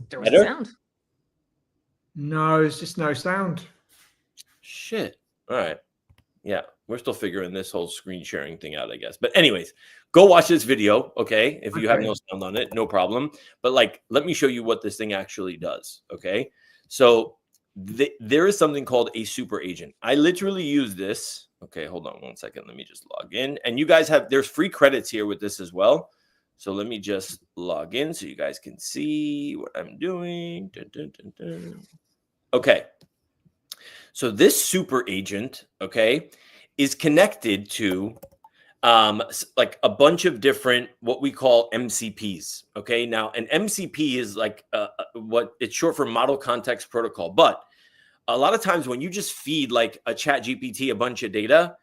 S2: There was a sound.
S5: No, it's just no sound.
S3: Shit. All right. Yeah, we're still figuring this whole screen sharing thing out, I guess. But anyways, go watch this video, okay? If you have no sound on it, no problem. But like, let me show you what this thing actually does, okay? So there is something called a super agent. I literally use this. Okay, hold on one second. Let me just log in. And you guys there's free credits here with this as well. So let me just log in so you guys can see what I'm doing. Dun, dun, dun, dun. Okay. So this super agent, okay, is connected to like a bunch of different what we call MCPs. Okay, now an MCP is like what it's short for model context protocol. But a lot of times when you just feed like a chat GPT a bunch of data,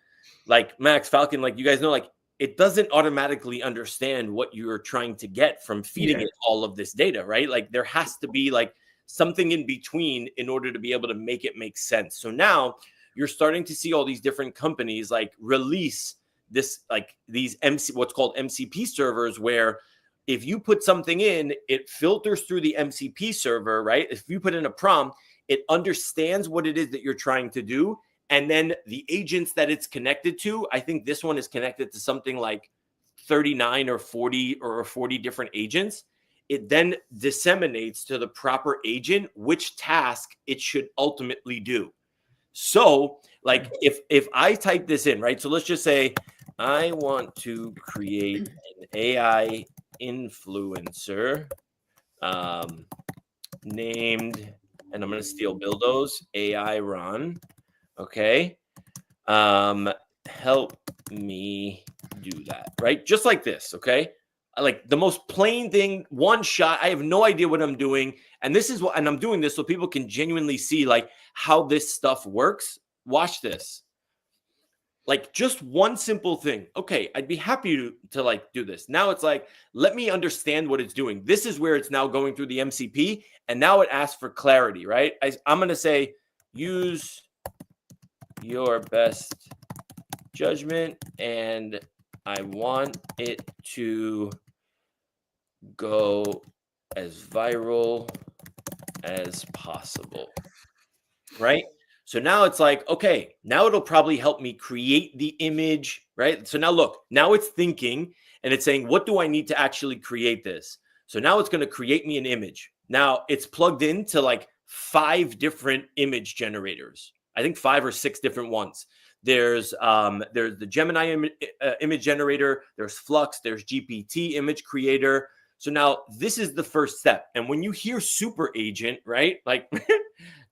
S3: like Max, Falcon, like you guys know, like it doesn't automatically understand what you're trying to get from feeding it all of this data, right? Like there has to be like something in between in order to be able to make it make sense. So now you're starting to see all these different companies like release this, like these what's called MCP servers, where if you put something in, it filters through the MCP server, right? If you put in a prompt, it understands what it is that you're trying to do. And then the agents that it's connected to, I think this one is connected to something like 39 or 40 different agents. It then disseminates to the proper agent which task it should ultimately do. So like if I type this in, right? So let's just say I want to create an AI influencer named, and I'm going to steal Bildo's AI Ron. Okay. Help me do that, right? Just like this. Okay. Like the most plain thing, one shot. I have no idea what I'm doing. And this is what, and I'm doing this so people can genuinely see like how this stuff works. Watch this. Like just one simple thing. Okay, I'd be happy to like do this. Now it's like, let me understand what it's doing. This is where it's now going through the MCP. And now it asks for clarity, right? I'm going to say, use your best judgment, and I want it to go as viral as possible, right? So now it's like, okay, now it'll probably help me create the image, right? So now look, now it's thinking and it's saying, what do I need to actually create this? So now it's going to create me an image. Now it's plugged into like 5 different image generators. I think 5 or 6 different ones. There's the Gemini image generator. There's Flux. There's GPT image creator. So now this is the first step. And when you hear super agent, right? Like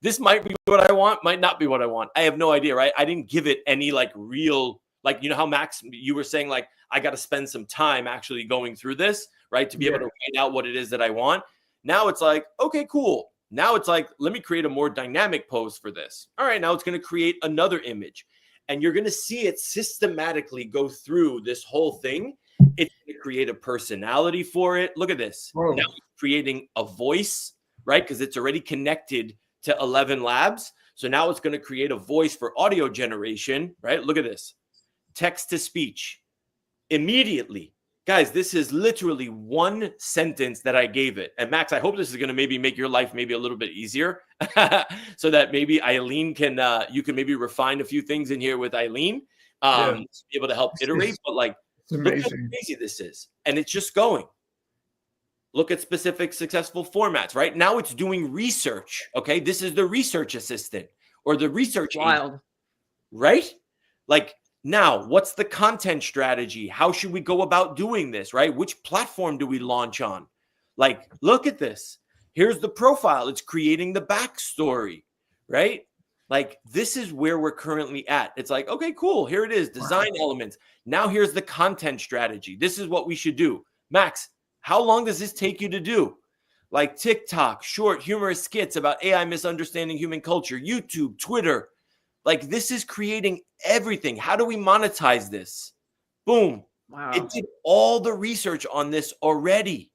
S3: this might be what I want, might not be what I want. I have no idea, right? I didn't give it any like real, like, you know how Max, you were saying like, I got to spend some time actually going through this, right? To be able to find out what it is that I want. Now it's like, okay, cool. Now it's like, let me create a more dynamic pose for this. All right, now it's going to create another image. And you're going to see it systematically go through this whole thing. It's going to create a personality for it. Look at this. Whoa. Now it's creating a voice, right? Because it's already connected to 11 labs. So now it's going to create a voice for audio generation, right? Look at this. Text to speech. Immediately. Guys, this is literally one sentence that I gave it. And Max, I hope this is going to maybe make your life maybe a little bit easier so that maybe Eileen can, you can maybe refine a few things in here with Eileen to be able to help iterate. But like, look how crazy this is. And it's just going. Look at specific successful formats, right? Now it's doing research. Okay. This is the research assistant or the research agent, right? Like, now, what's the content strategy? How should we go about doing this, right? Which platform do we launch on? Like, look at this. Here's the profile. It's creating the backstory, right? Like, this is where we're currently at. It's like, okay, cool. Here it is, design elements. Now here's the content strategy. This is what we should do. Max, how long does this take you to do? Like TikTok, short, humorous skits about AI misunderstanding human culture, YouTube, Twitter. Like this is creating everything. How do we monetize this? Boom. Wow. It did all the research on this already.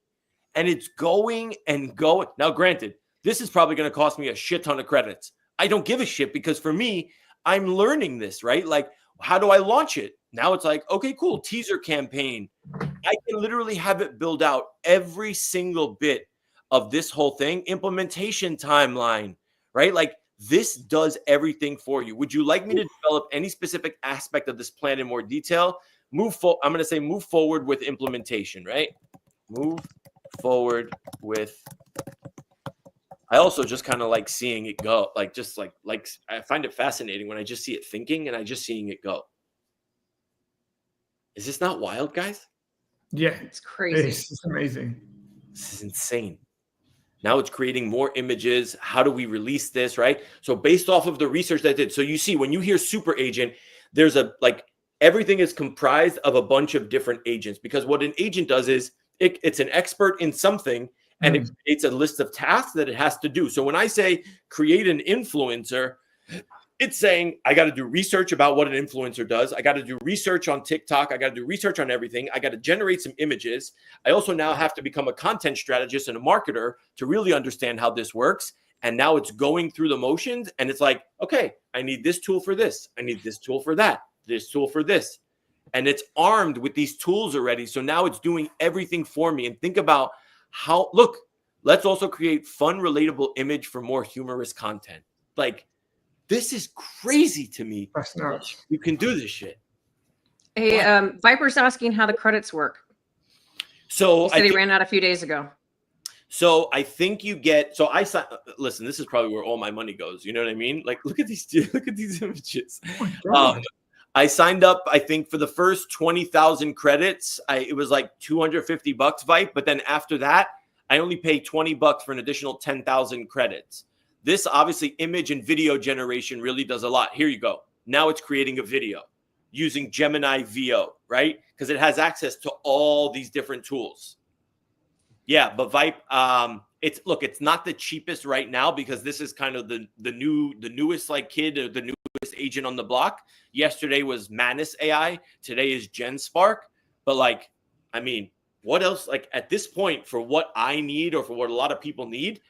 S3: And it's going and going. Now, granted, this is probably going to cost me a shit ton of credits. I don't give a shit because for me, I'm learning this, right? Like, how do I launch it? Now it's like, okay, cool. Teaser campaign. I can literally have it build out every single bit of this whole thing. Implementation timeline, right? Like, this does everything for you. Would you like me to develop any specific aspect of this plan in more detail? I'm going to say move forward with implementation, right? Move forward with. I also just kind of like seeing it go, like just like I find it fascinating when I just see it thinking and I just seeing it go. Is this not wild, guys?
S5: Yeah,
S2: It's crazy.
S5: it's amazing.
S3: This is insane. Now it's creating more images. How do we release this, right? So based off of the research that I did, so you see when you hear super agent, there's a like everything is comprised of a bunch of different agents, because what an agent does is it's an expert in something, and it creates a list of tasks that it has to do. So when I say create an influencer, it's saying I got to do research about what an influencer does. I got to do research on TikTok. I got to do research on everything. I got to generate some images. I also now have to become a content strategist and a marketer to really understand how this works. And now it's going through the motions, and it's like, okay, I need this tool for this. I need this tool for that, this tool for this. And it's armed with these tools already. So now it's doing everything for me. And think about how, look, let's also create fun, relatable image for more humorous content. Like, this is crazy to me.
S5: That's nuts.
S3: You can do this shit.
S2: Hey, Viper's asking how the credits work.
S3: So
S2: He said he ran out a few days ago.
S3: So I think you get. So I listen. This is probably where all my money goes. You know what I mean? Like, look at these images. I signed up, I think, for the first 20,000 credits. It was like $250 Vipe, but then after that, I only pay $20 for an additional 10,000 credits. This obviously image and video generation really does a lot. Here you go. Now it's creating a video using Gemini VO, right? Because it has access to all these different tools. Yeah, but Vipe, it's not the cheapest right now, because this is kind of the newest like kid, or the newest agent on the block. Yesterday was Manus AI. Today is GenSpark. But like, I mean, what else? Like at this point, for what I need or for what a lot of people need,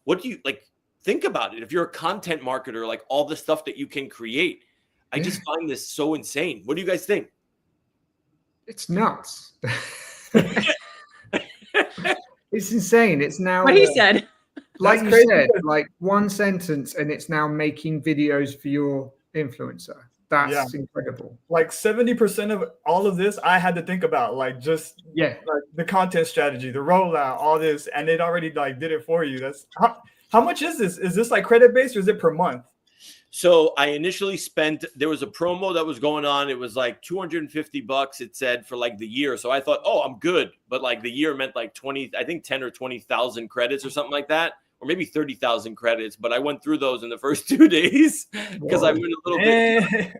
S3: what do you like? Think about it. If you're a content marketer, like all the stuff that you can create, I just find this so insane. What do you guys think?
S5: It's nuts. It's insane. It's now
S2: What he said.
S5: Like you said, like one sentence, and it's now making videos for your influencer. That's incredible.
S4: Like 70% of all of this, I had to think about, like just like the content strategy, the rollout, all this, and it already like did it for you. That's how much is this? Is this like credit based, or is it per month?
S3: So I initially spent, there was a promo that was going on. It was like $250, it said, for like the year. So I thought, oh, I'm good. But like the year meant like 20, I think 10 or 20,000 credits or something like that, or maybe 30,000 credits. But I went through those in the first 2 days because I went a little bit.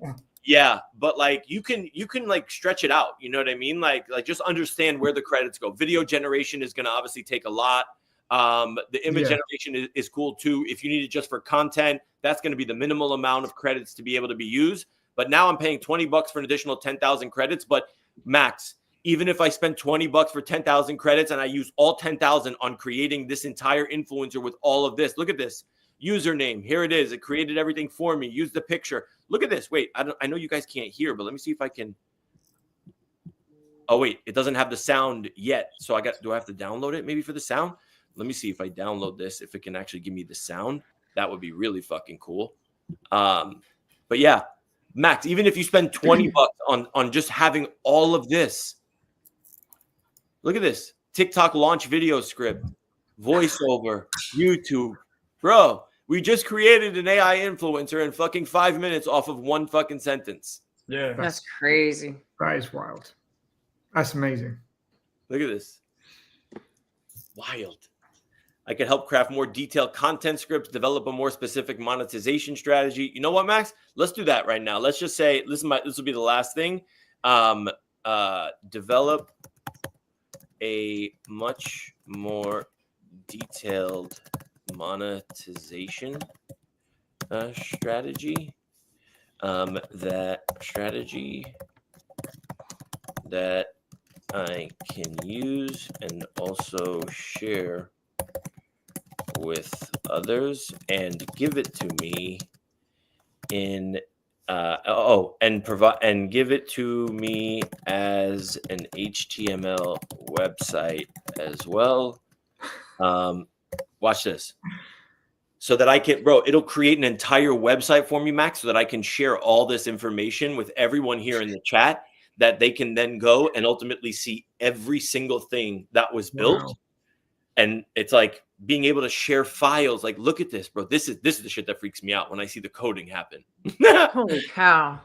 S3: Yeah. But like you can like stretch it out. You know what I mean? Like just understand where the credits go. Video generation is going to obviously take a lot. The image generation is cool too. If you need it just for content, that's going to be the minimal amount of credits to be able to be used. But now I'm paying $20 for an additional 10,000 credits. But Max, even if I spend $20 for 10,000 credits and I use all 10,000 on creating this entire influencer with all of this, look at this username. Here it is. It created everything for me. Use the picture. Look at this. Wait, I know you guys can't hear, but let me see if I can. Oh, wait, it doesn't have the sound yet. So do I have to download it maybe for the sound? Let me see if I download this, if it can actually give me the sound. That would be really fucking cool. But yeah, Max, even if you spend $20 on just having all of this, look at this. TikTok launch video script, voiceover, YouTube. Bro, we just created an AI influencer in fucking 5 minutes off of one fucking sentence.
S4: Yeah.
S2: That's crazy.
S5: That is wild. That's amazing.
S3: Look at this. Wild. I could help craft more detailed content scripts, develop a more specific monetization strategy. You know what, Max? Let's do that right now. Let's just say this will be the last thing. Develop a much more detailed monetization strategy. That I can use and also share with others, and give it to me in and give it to me as an HTML website as well. Watch this. So that I can, bro, it'll create an entire website for me, Max, so that I can share all this information with everyone here in the chat, that they can then go and ultimately see every single thing that was built. Wow. And it's like being able to share files. Like, look at this, bro. This is the shit that freaks me out when I see the coding happen.
S2: Holy cow.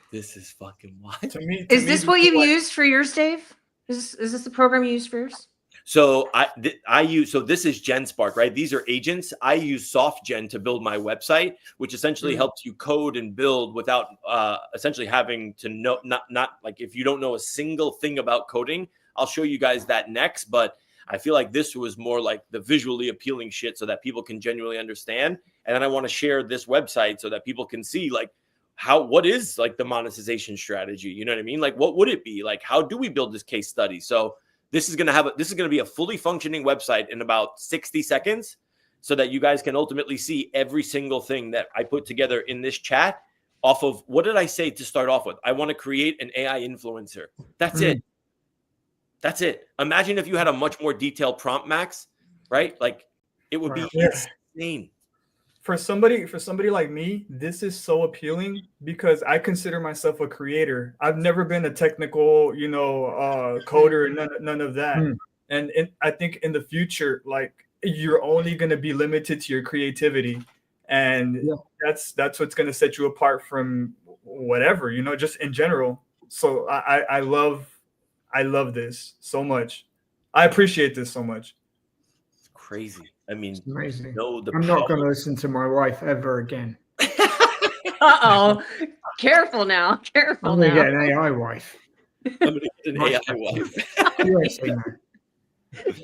S3: This is fucking wild.
S2: Is this what you've used for yours, Dave? Is this the program you use first?
S3: So I use, so this is GenSpark, right? These are agents. I use SoftGen to build my website, which essentially helps you code and build without essentially having to know, not like if you don't know a single thing about coding. I'll show you guys that next, but I feel like this was more like the visually appealing shit so that people can genuinely understand. And then I want to share this website so that people can see like what is like the monetization strategy? You know what I mean? Like, what would it be? Like, how do we build this case study? So this is going to be a fully functioning website in about 60 seconds so that you guys can ultimately see every single thing that I put together in this chat off of, what did I say to start off with? I want to create an AI influencer. That's it. That's it. Imagine if you had a much more detailed prompt, Max, right? Like it would be insane.
S4: For somebody like me, this is so appealing because I consider myself a creator. I've never been a technical, coder, none of that. And I think in the future, like you're only going to be limited to your creativity, and that's what's going to set you apart from whatever, just in general. So I love this so much. I appreciate this so much.
S3: It's crazy. I mean,
S5: it's amazing.
S3: I'm
S5: not going to listen to my wife ever again.
S2: Uh-oh. Careful now. Careful
S5: I'm
S2: now.
S5: going to get an AI wife.
S3: I'm going to get an AI wife.
S5: You ain't saying that.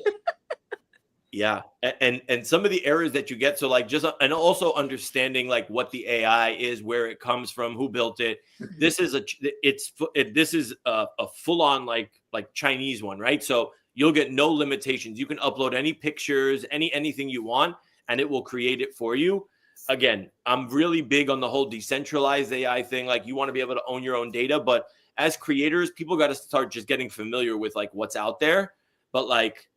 S3: Yeah. And some of the errors that you get. So like and also understanding like what the AI is, where it comes from, who built it. This is a full on like Chinese one, right? So you'll get no limitations. You can upload any pictures, anything you want, and it will create it for you. Again, I'm really big on the whole decentralized AI thing. Like you want to be able to own your own data, but as creators, people got to start just getting familiar with like what's out there. But like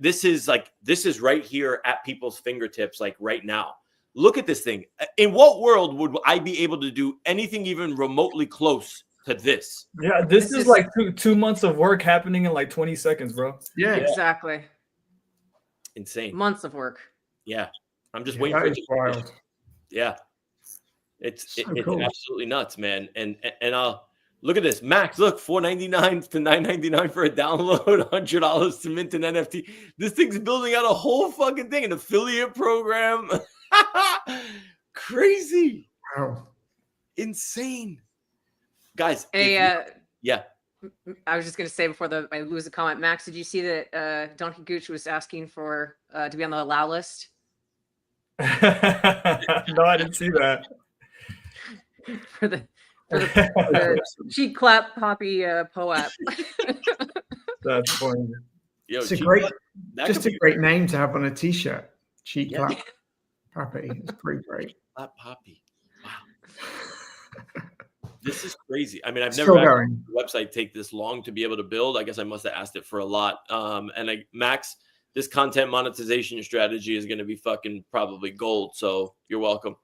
S3: this is right here at people's fingertips, like right now. Look at this thing. In what world would I be able to do anything even remotely close to this?
S4: Yeah, this is like 2 months of work happening in like 20 seconds, bro.
S5: Yeah,
S2: exactly.
S3: Insane.
S2: Months of work.
S3: Yeah, I'm just waiting for it.
S5: Wild.
S3: Yeah, it's
S5: cool.
S3: absolutely nuts, man. And I'll look at this, Max. Look, $4.99 to $9.99 for a download, $100 to mint an NFT. This thing's building out a whole fucking thing, an affiliate program. Crazy.
S5: Wow.
S3: Insane. Guys,
S2: yeah.
S3: I
S2: was just going to say before I lose the comment, Max, did you see that Donkey Gooch was asking for to be on the allow list?
S4: No, I didn't see that.
S2: for the cheek clap poppy POAP.
S4: That's funny.
S3: Yo,
S5: it's a great name to have on a t-shirt. Cheek clap poppy. It's pretty great.
S3: Clap poppy. Wow. This is crazy. I mean, I've never had a website take this long to be able to build. I guess I must have asked it for a lot. Max, this content monetization strategy is going to be fucking probably gold. So you're welcome.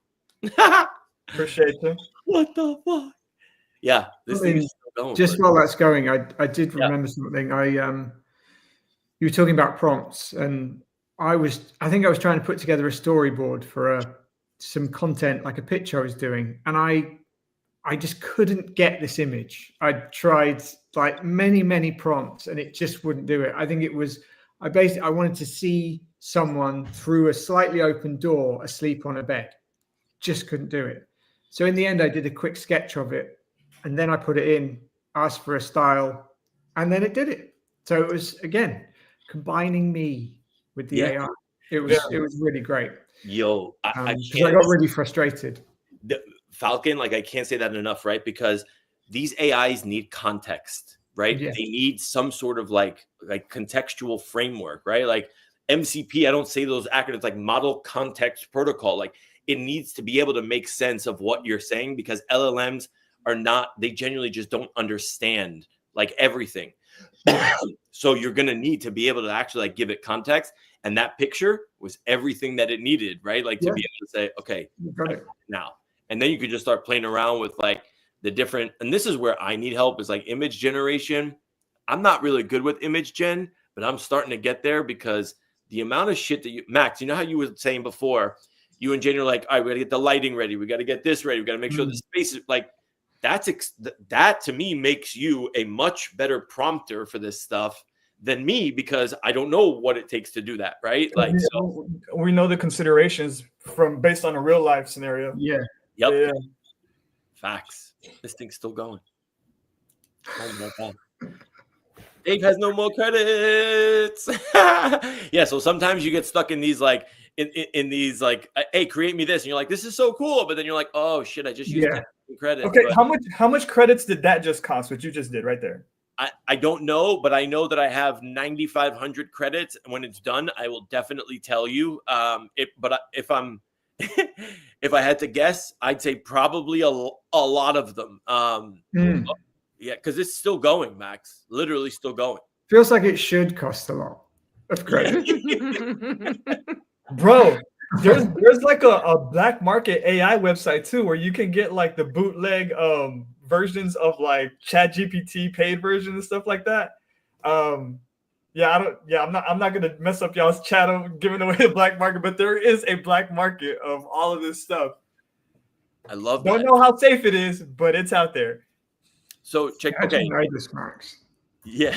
S4: Appreciate you.
S3: What the fuck? Yeah, this thing is still going.
S5: Just while that's going, I did remember something. You were talking about prompts, and I think I was trying to put together a storyboard for some content, like a pitch I was doing, and I just couldn't get this image. I tried like many prompts, and it just wouldn't do it. I think it was I wanted to see someone through a slightly open door asleep on a bed. Just couldn't do it. So in the end, I did a quick sketch of it, and then I put it in, asked for a style, and then it did it. So it was, again, combining me with the AI. It was really great.
S3: Yo, I
S5: got really frustrated.
S3: Falcon, like I can't say that enough, right? Because these AIs need context, right?
S5: Yeah.
S3: They need some sort of like contextual framework, right? Like MCP, I don't say those acronyms, like model context protocol. Like it needs to be able to make sense of what you're saying, because LLMs they genuinely just don't understand like everything. So you're going to need to be able to actually like give it context. And that picture was everything that it needed, right? Like to be able to say, okay, now. And then you could just start playing around with like the different, and this is where I need help, is like image generation. I'm not really good with image gen, but I'm starting to get there, because the amount of shit that Max, you know how you were saying before, you and Jane are like, all right, we got to get the lighting ready. We got to get this ready. We got to make sure the space is like, that to me makes you a much better prompter for this stuff than me, because I don't know what it takes to do that, right? Like, so
S4: we know the considerations from based on a real life scenario.
S5: Yeah.
S3: yep.
S4: Yeah.
S3: Facts. This thing's still going. Oh my God. Dave has no more credits. Yeah, so sometimes you get stuck in these like in these like, hey, create me this, and you're like, this is so cool, but then you're like, oh shit, I just used 10 credits.
S4: Okay,
S3: but
S4: how much credits did that just cost? What you just did right there?
S3: I don't know, but I know that I have 9,500 credits, and when it's done, I will definitely tell you. If I'm if I had to guess, I'd say probably a lot of them. Yeah, because it's still going, Max. Literally still going.
S5: Feels like it should cost a lot of credit.
S4: Bro, there's like a black market AI website too, where you can get like the bootleg versions of like ChatGPT paid version and stuff like that. I'm not gonna mess up y'all's chat of giving away the black market, but there is a black market of all of this stuff.
S3: I love
S4: Don't
S3: that.
S4: know how safe it is, but it's out there.
S3: So check.
S5: I
S3: Okay.
S5: didn't know this, Max.
S3: Yeah.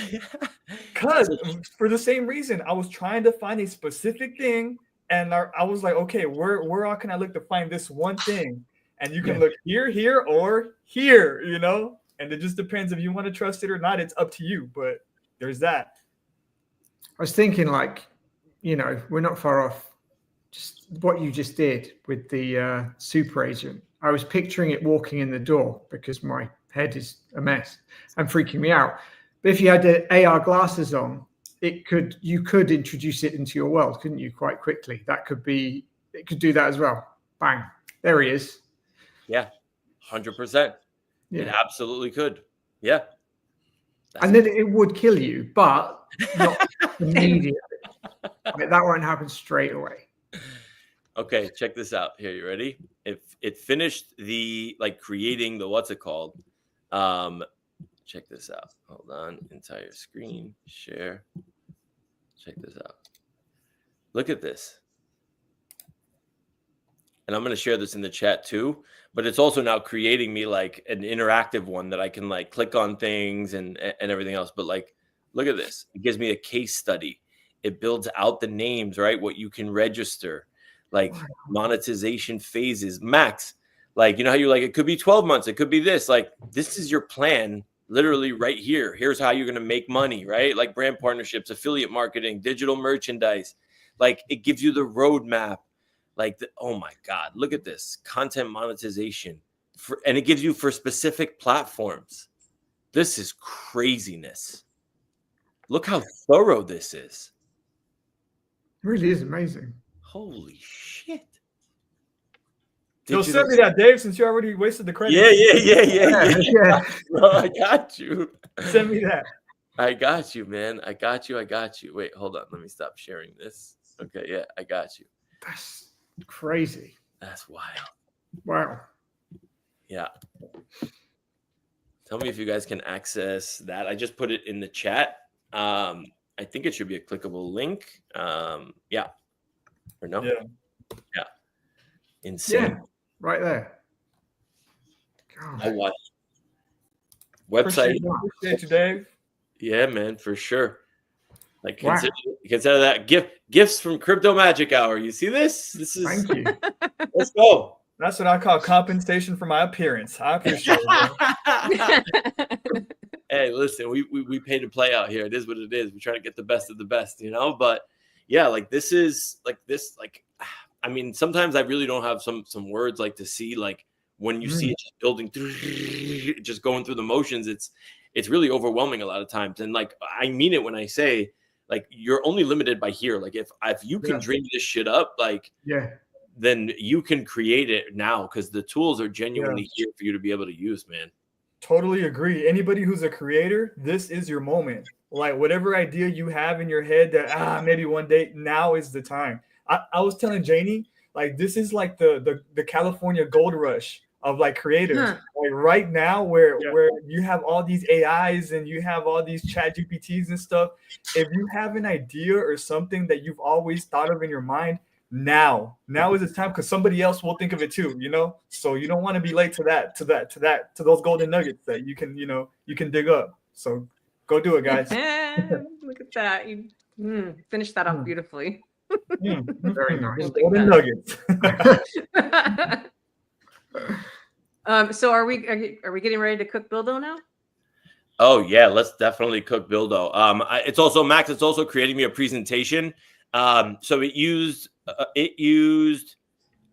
S4: Because for the same reason, I was trying to find a specific thing, and I was like, okay, where all can I look to find this one thing? And you can look here, or here, you know? And it just depends if you want to trust it or not. It's up to you, but there's that.
S5: I was thinking, like, you know, we're not far off just what you just did with the super agent. I was picturing it walking in the door because my head is a mess and freaking me out. But if you had the AR glasses on, you could introduce it into your world, couldn't you, quite quickly? It could do that as well. Bang. There he is.
S3: Yeah. 100%.
S5: Yeah.
S3: It absolutely could. Yeah.
S5: And then it would kill you, but not immediately. Like, that won't happen straight away.
S3: Okay, check this out. Here, you ready? If it finished the creating the what's it called? Check this out. Hold on. Entire screen. Share. Check this out. Look at this. And I'm going to share this in the chat too, but it's also now creating me like an interactive one that I can like click on things and everything else. But like, look at this. It gives me a case study. It builds out the names, right? What you can register, like monetization phases. Max, like, you know how you're like, it could be 12 months. It could be this. Like, this is your plan literally right here. Here's how you're going to make money, right? Like brand partnerships, affiliate marketing, digital merchandise. Like, it gives you the roadmap. Like, oh my God, look at this content monetization and it gives you for specific platforms. This is craziness. Look how thorough this is.
S5: It really is amazing.
S3: Holy shit.
S4: So send me that, Dave, since you already wasted the credit.
S3: Yeah. Bro, I got you.
S4: Send me that.
S3: I got you, man. I got you. Wait, hold on. Let me stop sharing this. Okay, yeah, I got you.
S5: That's crazy.
S3: That's wild.
S5: Wow.
S3: Yeah. Tell me if you guys can access that. I just put it in the chat. I think it should be a clickable link. Yeah. Or no? Yeah. Insane.
S5: Yeah, right there. God.
S3: I watched website.
S4: Appreciate you, Dave.
S3: Yeah, man, for sure. Like, consider that gifts from Crypto Magic Hour. You see this? This is.
S5: Thank you.
S3: Let's go.
S4: That's what I call compensation for my appearance. I appreciate it.
S3: Hey, listen, we pay to play out here. It is what it is. We try to get the best of the best, you know. But yeah, like this is like this. Like, I mean, sometimes I really don't have some words like to see like when you see it just building through, just going through the motions. It's really overwhelming a lot of times. And like I mean it when I say like you're only limited by here. Like if you can dream this shit up, like then you can create it now because the tools are genuinely here for you to be able to use, man.
S4: Totally agree. Anybody who's a creator, this is your moment. Like whatever idea you have in your head that maybe one day, now is the time. I was telling Janie, like this is like the California gold rush of like creators. Like right now where you have all these AIs and you have all these chat GPTs and stuff. If you have an idea or something that you've always thought of in your mind, now is the time, because somebody else will think of it too, you know. So you don't want to be late to those golden nuggets that you can, you can dig up. So go do it, guys.
S2: Look at that. You finished that off beautifully.
S5: Very nice.
S4: Golden nuggets.
S2: So are we getting ready to cook Bildo now?
S3: Oh yeah, let's definitely cook Bildo. It's also Max. It's also creating me a presentation. So it used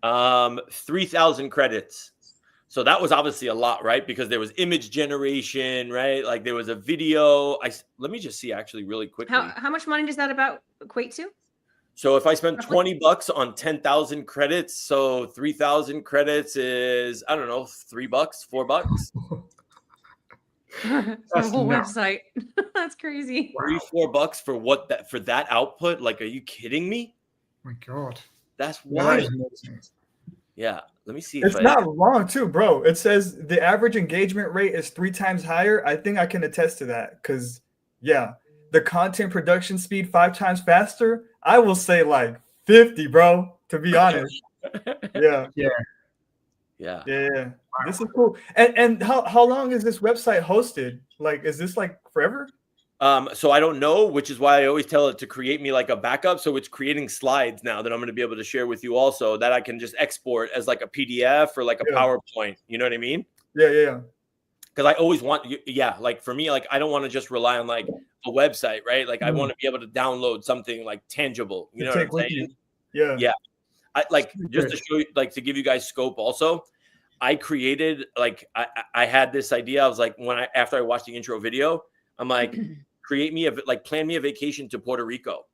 S3: 3,000 credits. So that was obviously a lot, right? Because there was image generation, right? Like there was a video. Let me just see actually really quickly.
S2: How much money does that about equate to?
S3: So if I spend $20 on 10,000 credits, so 3,000 credits is, I don't know, $3, $4.
S2: The whole website. That's crazy.
S3: Wow. $3-4 for that output? Like, are you kidding me?
S5: Oh my God.
S3: That's wild. Yeah. Let me see.
S4: It's not wrong too, bro. It says the average engagement rate is 3 times higher. I think I can attest to that, because the content production speed 5 times faster. I will say like 50, bro, to be honest. Yeah. This is cool. And how long is this website hosted? Like, is this like forever?
S3: So I don't know, which is why I always tell it to create me like a backup. So it's creating slides now that I'm going to be able to share with you also, that I can just export as like a PDF or like a PowerPoint. You know what I mean?
S4: Yeah.
S3: Because I always want, like for me, like I don't want to just rely on like a website, right? Like I want to be able to download something like tangible. You know what I'm saying?
S4: Yeah.
S3: I like just to show you, like to give you guys scope also. I created like I had this idea. I was like, after I watched the intro video, I'm like, plan me a vacation to Puerto Rico.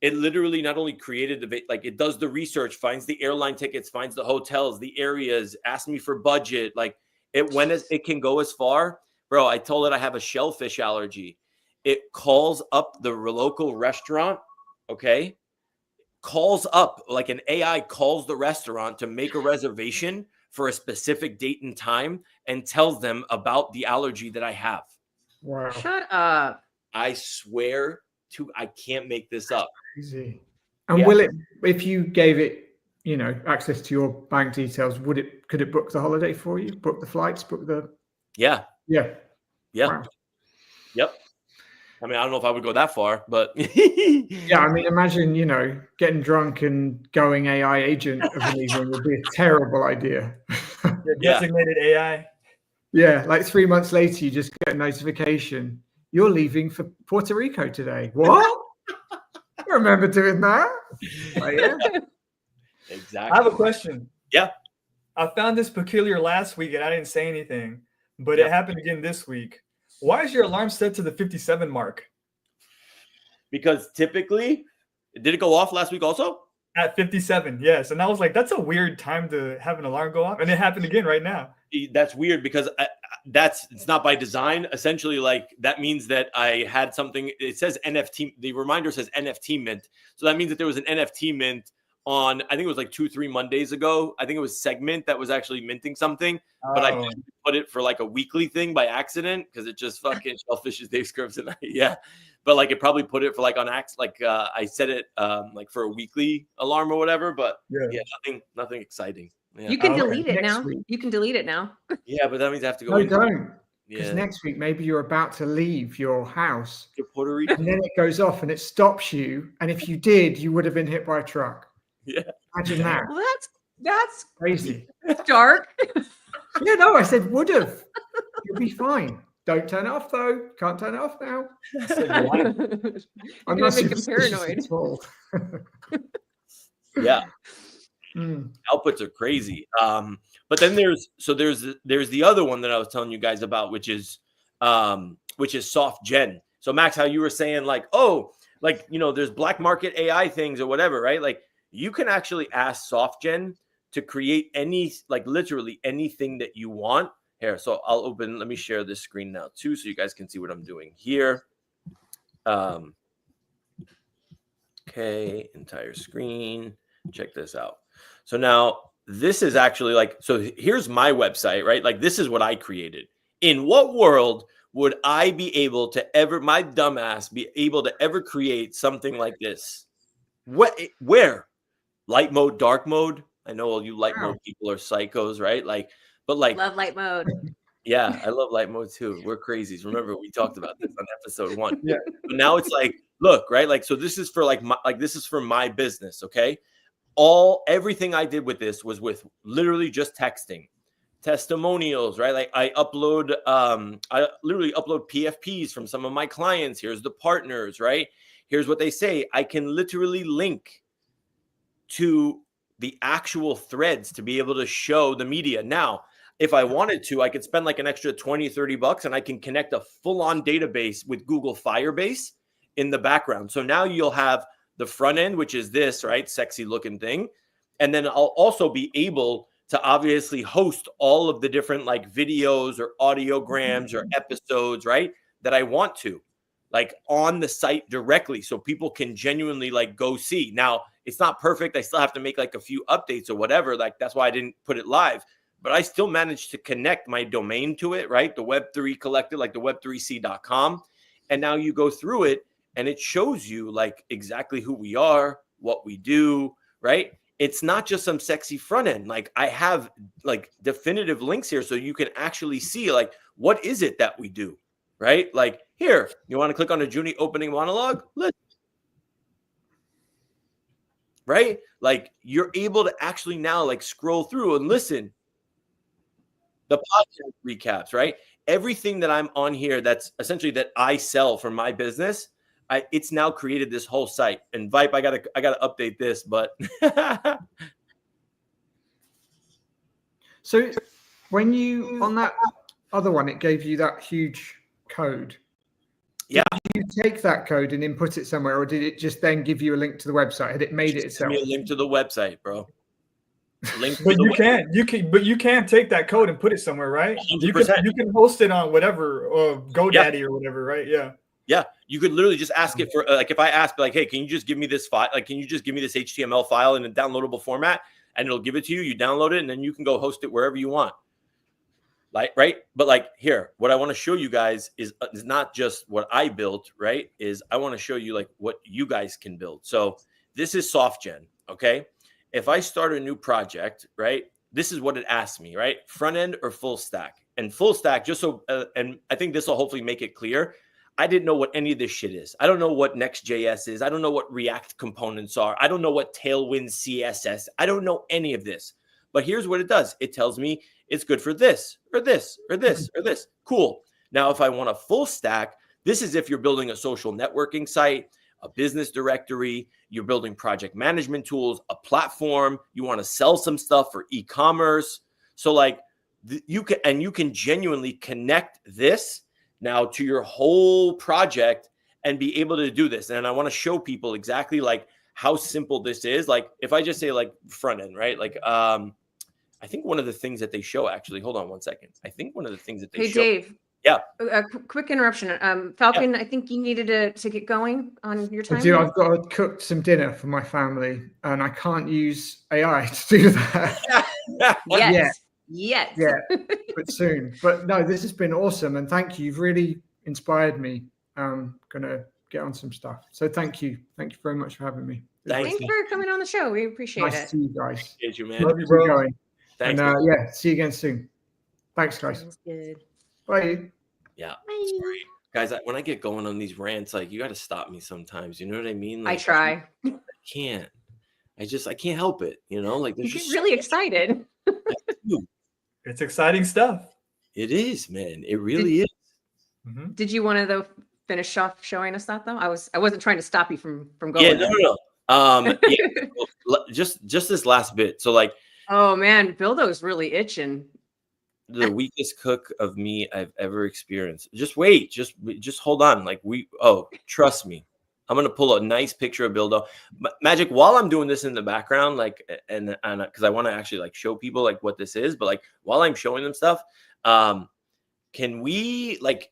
S3: It literally not only created it does the research, finds the airline tickets, finds the hotels, the areas, asks me for budget. Like it can go as far, bro. I told it I have a shellfish allergy. It calls up the local restaurant. Okay. Calls up, like an AI calls the restaurant to make a reservation for a specific date and time and tells them about the allergy that I have.
S5: Wow.
S2: Shut up.
S3: I swear I can't make this up.
S5: Crazy. And will it, if you gave it, access to your bank details, could it book the holiday for you? Book the flights, book the...
S3: Yeah.
S5: Wow.
S3: Yep. I mean, I don't know if I would go that far, but
S5: yeah, I mean, imagine, getting drunk and going AI agent of an evening would be a terrible idea.
S4: Designated AI.
S5: Yeah, like 3 months later, you just get a notification. You're leaving for Puerto Rico today. What? I remember doing that.
S3: Exactly.
S4: I have a question.
S3: Yeah.
S4: I found this peculiar last week and I didn't say anything, but it happened again this week. Why is your alarm set to the 57 mark?
S3: Because typically, did it go off last week also?
S4: At 57, yes. And I was like, that's a weird time to have an alarm go off. And it happened again right now.
S3: That's weird because it's not by design. Essentially, like that means that I had something. It says NFT. The reminder says NFT mint. So that means that there was an NFT mint on, I think it was like 2-3 Mondays ago. I think it was Segment that was actually minting something, but I put it for like a weekly thing by accident because it just fucking shellfishes Dave Scrubs and but like it probably put it for like on I set it like for a weekly alarm or whatever, but nothing exciting. Yeah.
S2: You can delete it now. You can delete it now.
S3: Yeah, but that means I have to go.
S5: No, don't. Because next week, maybe you're about to leave your house
S3: to Puerto Rico,
S5: and then it goes off and it stops you. And if you did, you would have been hit by a truck.
S3: Yeah.
S5: Imagine that.
S2: Well, that's
S5: crazy.
S2: Dark.
S5: Yeah, no, I said would have. You'll be fine. Don't turn it off though. Can't turn it off now.
S2: I'm not making paranoid.
S3: Yeah. Outputs are crazy. But then there's the other one that I was telling you guys about, which is soft gen. So Max, how you were saying like, there's black market AI things or whatever, right? Like you can actually ask soft gen to create literally anything that you want. Here, so let me share this screen now too, so you guys can see what I'm doing here. Okay, entire screen. Check this out. So now this is actually here's my website, right? Like this is what I created. In what world would I be able to my dumbass be able to ever create something like this? Where? light mode, dark mode. I know all you light mode people are psychos, right? Like, but like,
S2: Love light mode.
S3: yeah, I love light mode too. We're crazies. Remember, we talked about this on episode 1.
S5: Yeah.
S3: But now it's like, look, right? Like, so this is for this is for my business, okay? Everything I did with this was with literally just texting, testimonials, right? Like I literally upload PFPs from some of my clients. Here's the partners, right? Here's what they say. I can literally link to the actual threads to be able to show the media. Now, if I wanted to, I could spend like an extra 20, 30 bucks and I can connect a full-on database with Google Firebase in the background. So now you'll have the front end, which is this, right? Sexy looking thing. And then I'll also be able to obviously host all of the different like videos or audiograms or episodes, right? That I want to, like on the site directly. So people can genuinely like go see. Now, it's not perfect. I still have to make like a few updates or whatever. Like that's why I didn't put it live. But I still managed to connect my domain to it, right? The Web3 collective, like the web3c.com. And now you go through it and it shows you like exactly who we are, what we do, right? It's not just some sexy front end. Like I have like definitive links here so you can actually see like, what is it that we do, right? Like here, you want to click on a Junie opening monologue? Right? Like you're able to actually now like scroll through and listen. The podcast recaps, right? Everything that I'm on here that's essentially that I sell for my business, it's now created this whole site. And Vipe, I gotta update this, but
S5: So when you on that other one, it gave you that huge code.
S3: Yeah.
S5: Did you take that code and input it somewhere, or did it just then give you a link to the website? Had it made it itself?
S3: Give me a link to the website, bro.
S4: But you can take that code and put it somewhere, right?
S3: 100%.
S4: You can host it on whatever GoDaddy or whatever, right? Yeah.
S3: Yeah, you could literally just ask it for like if I ask like, hey, can you just give me this file? Like, can you just give me this HTML file in a downloadable format, and it'll give it to you. You download it, and then you can go host it wherever you want. Like, right? But like here, what I want to show you guys is not just what I built, right? Is I want to show you like what you guys can build. So this is SoftGen, okay? If I start a new project, right, this is what it asks me, right? Front end or full stack? And full stack, just so, and I think this will hopefully make it clear. I didn't know what any of this shit is. I don't know what Next.js is. I don't know what React components are. I don't know what Tailwind CSS. I don't know any of this. But here's what it does. It tells me it's good for this or this or this or this. Cool. Now, if I want a full stack, this is if you're building a social networking site, a business directory, you're building project management tools, a platform, you want to sell some stuff for e-commerce. So like you can genuinely connect this now to your whole project and be able to do this. And I want to show people exactly like how simple this is. Like if I just say like front end, right? Like I think one of the things that they show actually, hold on one second. I think one of the things that they show.
S2: Hey, Dave.
S3: Yeah.
S2: Quick interruption. Falcon, yeah. I think you needed to get going on your time.
S5: I do. I've got to cook some dinner for my family, and I can't use AI to do that.
S2: Yes.
S5: Yeah, but soon. But no, this has been awesome, and thank you. You've really inspired me. I'm gonna get on some stuff. So thank you very much for having me.
S2: Thanks for coming on the show. We appreciate it.
S5: Nice to see you guys.
S3: Appreciate you, man.
S5: Love you, bro.
S3: Thanks.
S5: And yeah, see you again soon. Thanks, guys.
S2: Sounds good.
S5: Bye.
S3: Yeah.
S2: Bye.
S3: Sorry. Guys, when I get going on these rants, like you got to stop me sometimes. You know what I mean? Like,
S2: I try.
S3: I can't. I can't help it. You know, like there's
S2: you
S3: just
S2: get really excited.
S4: It's exciting stuff.
S3: It is, man. It really is.
S4: Mm-hmm.
S2: Did you want to though finish off showing us that though? I wasn't trying to stop you from going.
S3: Yeah, no. Yeah, just this last bit. So like,
S2: oh man, Bildo's really itching.
S3: The weakest cook of me I've ever experienced. Just wait, just hold on. Like trust me. I'm gonna pull a nice picture of Bildo. Magic, while I'm doing this in the background, like, and because I want to actually like show people like what this is, but like while I'm showing them stuff, can we like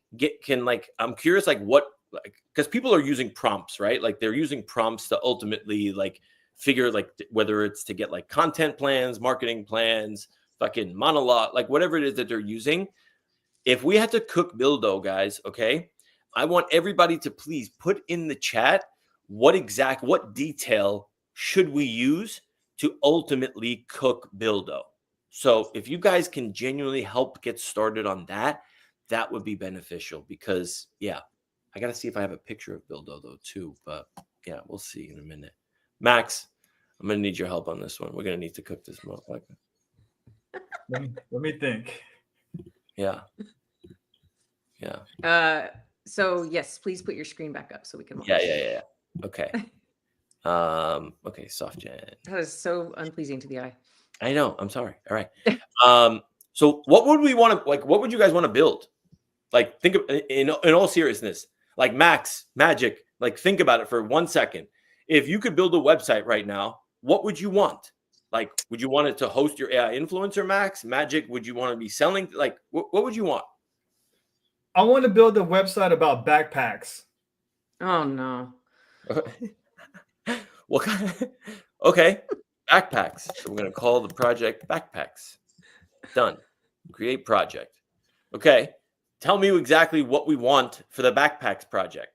S3: I'm curious like what, like, because people are using prompts, right? Like they're using prompts to ultimately like figure like whether it's to get like content plans, marketing plans, fucking monologue, like whatever it is that they're using. If we had to cook Bildo, guys, okay, I want everybody to please put in the chat what detail should we use to ultimately cook Buildo. So if you guys can genuinely help get started on that, that would be beneficial because, yeah, I got to see if I have a picture of Buildo though too. But yeah, we'll see in a minute. Max, I'm going to need your help on this one. We're going to need to cook this motherfucker.
S4: Let me think.
S3: Yeah. Yeah.
S2: So yes, please put your screen back up so we can watch.
S3: Yeah. Okay. Okay, SoftGen.
S2: That is so unpleasing to the eye.
S3: I know. I'm sorry. All right. So what would we want to, like, what would you guys want to build? Like, think of, in all seriousness, like Max, Magic, like, think about it for 1 second. If you could build a website right now, what would you want? Like, would you want it to host your AI influencer, Max? Magic, would you want to be selling? Like, what would you want?
S4: I want to build a website about backpacks.
S2: Oh no.
S3: What kind of, okay, backpacks. So we're going to call the project Backpacks. Done. Create project. Okay. Tell me exactly what we want for the Backpacks project.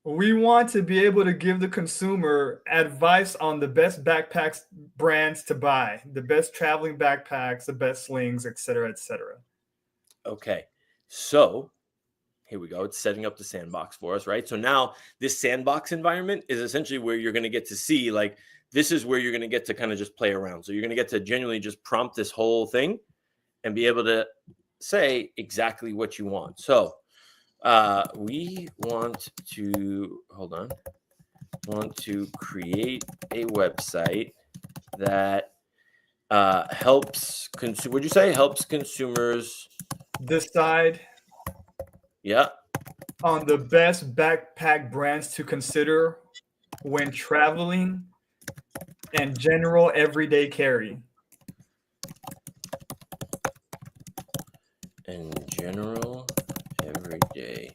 S4: We want to be able to give the consumer advice on the best backpacks brands to buy, the best traveling backpacks, the best slings, et cetera, et cetera.
S3: Okay. So here we go. It's setting up the sandbox for us, right? So now this sandbox environment is essentially where you're going to get to see, like, this is where you're going to get to kind of just play around. So you're going to get to genuinely just prompt this whole thing and be able to say exactly what you want. So we want to, want to create a website that helps, would you say helps consumers
S4: decide on the best backpack brands to consider when traveling and general everyday carry.
S3: And general everyday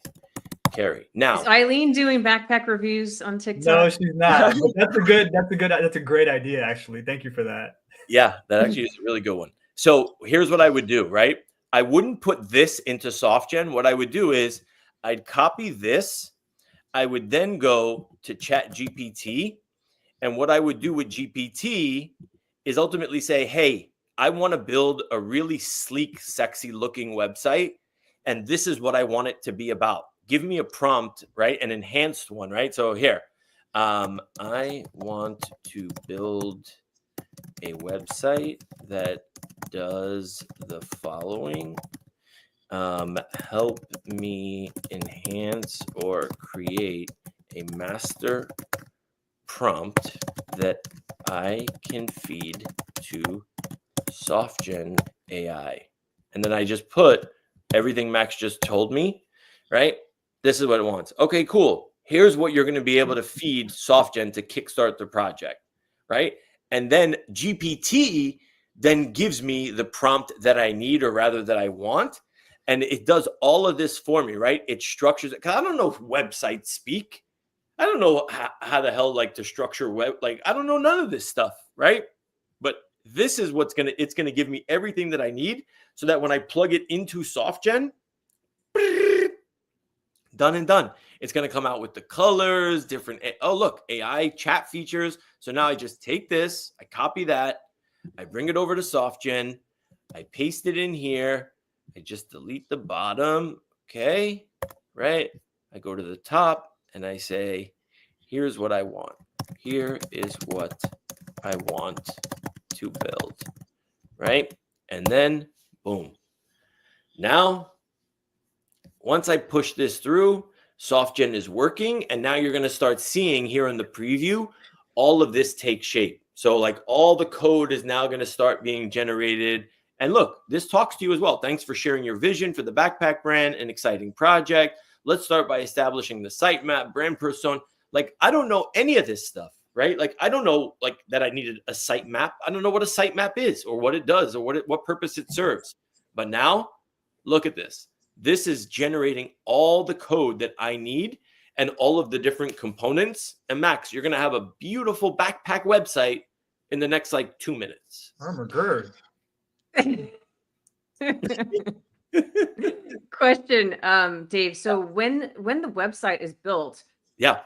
S3: carry. Now,
S2: is Eileen doing backpack reviews on TikTok?
S4: No, she's not. But that's a great idea, actually. Thank you for that.
S3: Yeah, that actually is a really good one. So here's what I would do, right? I wouldn't put this into SoftGen. What I would do is I'd copy this. I would then go to ChatGPT. And what I would do with GPT is ultimately say, hey, I want to build a really sleek, sexy looking website. And this is what I want it to be about. Give me a prompt, right? An enhanced one, right? So here, I want to build a website that does the following. Help me enhance or create a master prompt that I can feed to SoftGen AI. And then I just put everything Max just told me, right? This is what it wants. Okay, cool. Here's what you're going to be able to feed SoftGen to kickstart the project, right? And then GPT then gives me the prompt that I need, or rather that I want. And it does all of this for me, right? It structures it. Because I don't know if websites speak. I don't know how the hell, like, to structure web. Like, I don't know none of this stuff, right? But this is what's going to, it's going to give me everything that I need so that when I plug it into SoftGen, done and done. It's going to come out with the colors, different. Oh, look, AI chat features. So now I just take this, I copy that, I bring it over to SoftGen, I paste it in here, I just delete the bottom. Okay, right? I go to the top and I say, here's what I want. Here is what I want to build, right? And then, boom. Now, once I push this through, SoftGen is working. And now you're going to start seeing here in the preview, all of this take shape. So, like, all the code is now going to start being generated. And look, this talks to you as well. Thanks for sharing your vision for the backpack brand, an exciting project. Let's start by establishing the sitemap, brand persona. Like, I don't know any of this stuff, right? Like, I don't know, like, that I needed a sitemap. I don't know what a sitemap is or what it does or what purpose it serves. But now, look at this. This is generating all the code that I need and all of the different components. And Max, you're going to have a beautiful backpack website in the next, like, 2 minutes.
S4: Armor gird.
S2: Question, Dave. So when the website is built,
S3: Yeah.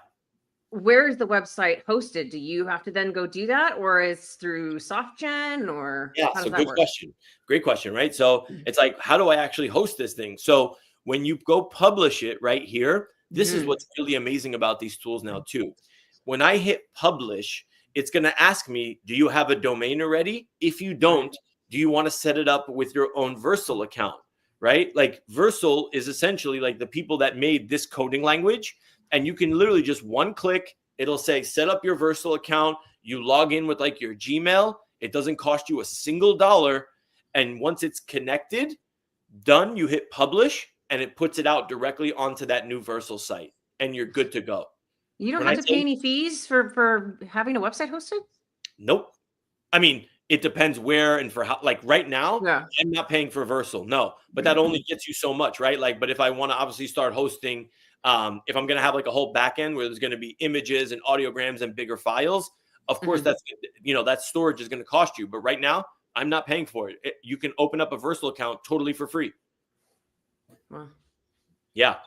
S2: where is the website hosted? Do you have to then go do that, or is through SoftGen, or
S3: Yeah,
S2: how does
S3: so
S2: that
S3: good
S2: work?
S3: question. Great question, right? So it's like, how do I actually host this thing? So when you go publish it right here, this is what's really amazing about these tools now too. When I hit publish, it's going to ask me, do you have a domain already? If you don't, do you want to set it up with your own Versal account, right? Like Versal is essentially like the people that made this coding language. And you can literally just one click, it'll say, set up your Versal account. You log in with like your Gmail. It doesn't cost you a single dollar. And once it's connected, done, you hit publish and it puts it out directly onto that new Versal site and you're good to go.
S2: You don't
S3: When
S2: have
S3: I
S2: to
S3: say
S2: pay any fees for having a website hosted?
S3: nope. I mean, it depends where and for how. Like right now,
S2: Yeah.
S3: I'm not paying for Versal, no, but that only gets you so much, right? Like, but if I want to obviously start hosting, if I'm going to have like a whole backend where there's going to be images and audiograms and bigger files, of course, that's, you know, that storage is going to cost you. But right now, I'm not paying for it. You can open up a Versal account totally for free.
S2: Wow.
S3: Yeah.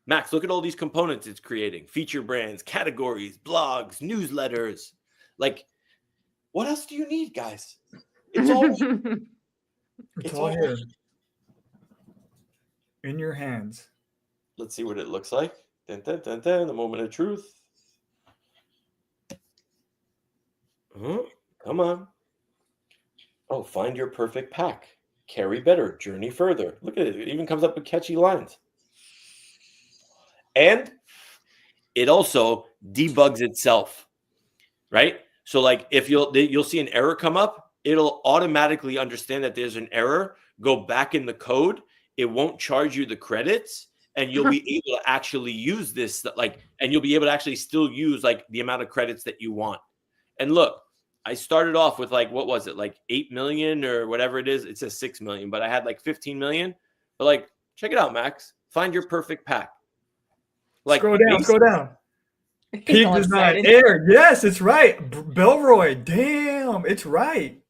S3: Max, look at all these components it's creating: feature brands, categories, blogs, newsletters. Like, what else do you need, guys? It's all
S4: It's all here in your hands.
S3: Let's see what it looks like. Dun, dun, dun, dun, the moment of truth. Come on. Oh, find your perfect pack. Carry better, journey further. Look at it. It even comes up with catchy lines. And it also debugs itself, right? So like if you'll see an error come up, it'll automatically understand that there's an error, go back in the code. It won't charge you the credits, and you'll be able to actually use this, and you'll be able to actually still use like the amount of credits that you want. And look, I started off with like, what was it? Like 8 million or whatever it is. It says 6 million, but I had like 15 million. But like, check it out, Max. Find your perfect pack. Like,
S4: Scroll down. Peak design, air. Yes, it's right. Belroy. Damn, it's right.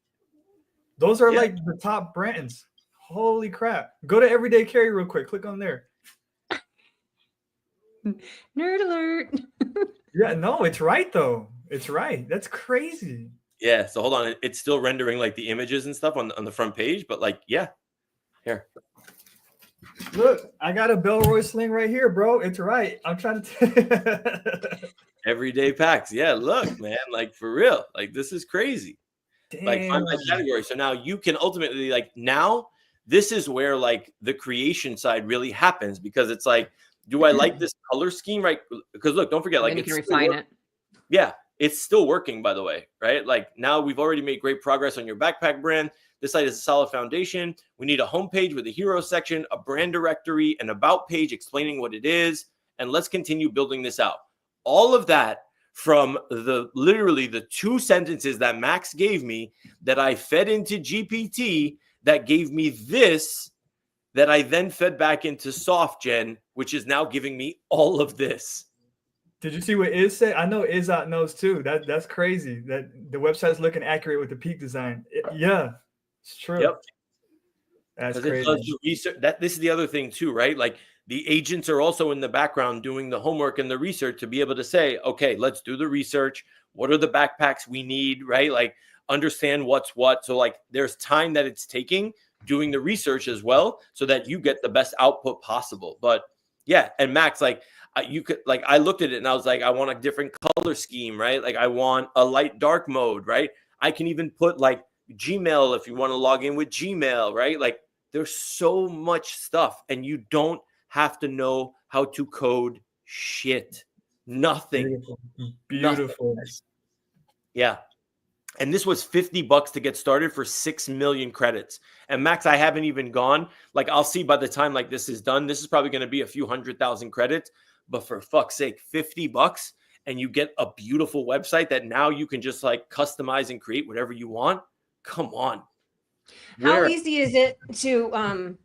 S4: Those are like the top brands. Holy crap. Go to Everyday Carry real quick. Click on there.
S2: Nerd alert.
S4: Yeah, no, it's right though. It's right. That's crazy.
S3: Yeah, so hold on. It's still rendering like the images and stuff on the front page, but like, yeah. Here.
S4: Look, I got a Belroy sling right here, bro. It's right. I'm trying to
S3: Everyday packs. Yeah, look, man, like for real. Like this is crazy.
S4: Damn.
S3: Like find my category. So now you can ultimately like now this is where like the creation side really happens, because it's like, do I like this color scheme, right? Because look, don't forget, like
S2: you can refine it.
S3: Yeah, it's still working, by the way, right? Like now we've already made great progress on your backpack brand. This site is a solid foundation. We need a homepage with a hero section, a brand directory, an about page explaining what it is, and let's continue building this out. All of that from literally the 2 sentences that Max gave me that I fed into GPT that gave me this, that I then fed back into SoftGen, which is now giving me all of this.
S4: Did you see what Iz said? I know Izot knows too. That's crazy. That the website's looking accurate with the peak design. Yeah, it's true.
S3: Yep.
S4: That's
S3: crazy.
S4: crazy.
S3: It does the research. This is the other thing too, right? Like the agents are also in the background doing the homework and the research to be able to say, okay, let's do the research. What are the backpacks we need, right? Like understand what's what. So like there's time that it's taking doing the research as well, so that you get the best output possible. But yeah, and Max, like you could, like I looked at it and I was like, I want a different color scheme, right? Like I want a light dark mode, right? I can even put like Gmail if you want to log in with Gmail, right? Like there's so much stuff, and you don't have to know how to code shit. Nothing.
S4: Beautiful.
S3: Nothing. Yeah. And this was $50 to get started for 6 million credits. And Max, I haven't even gone. Like I'll see by the time like this is done, this is probably going to be a few 100,000 credits. But for fuck's sake, $50, and you get a beautiful website that now you can just like customize and create whatever you want. Come on.
S2: How easy is it to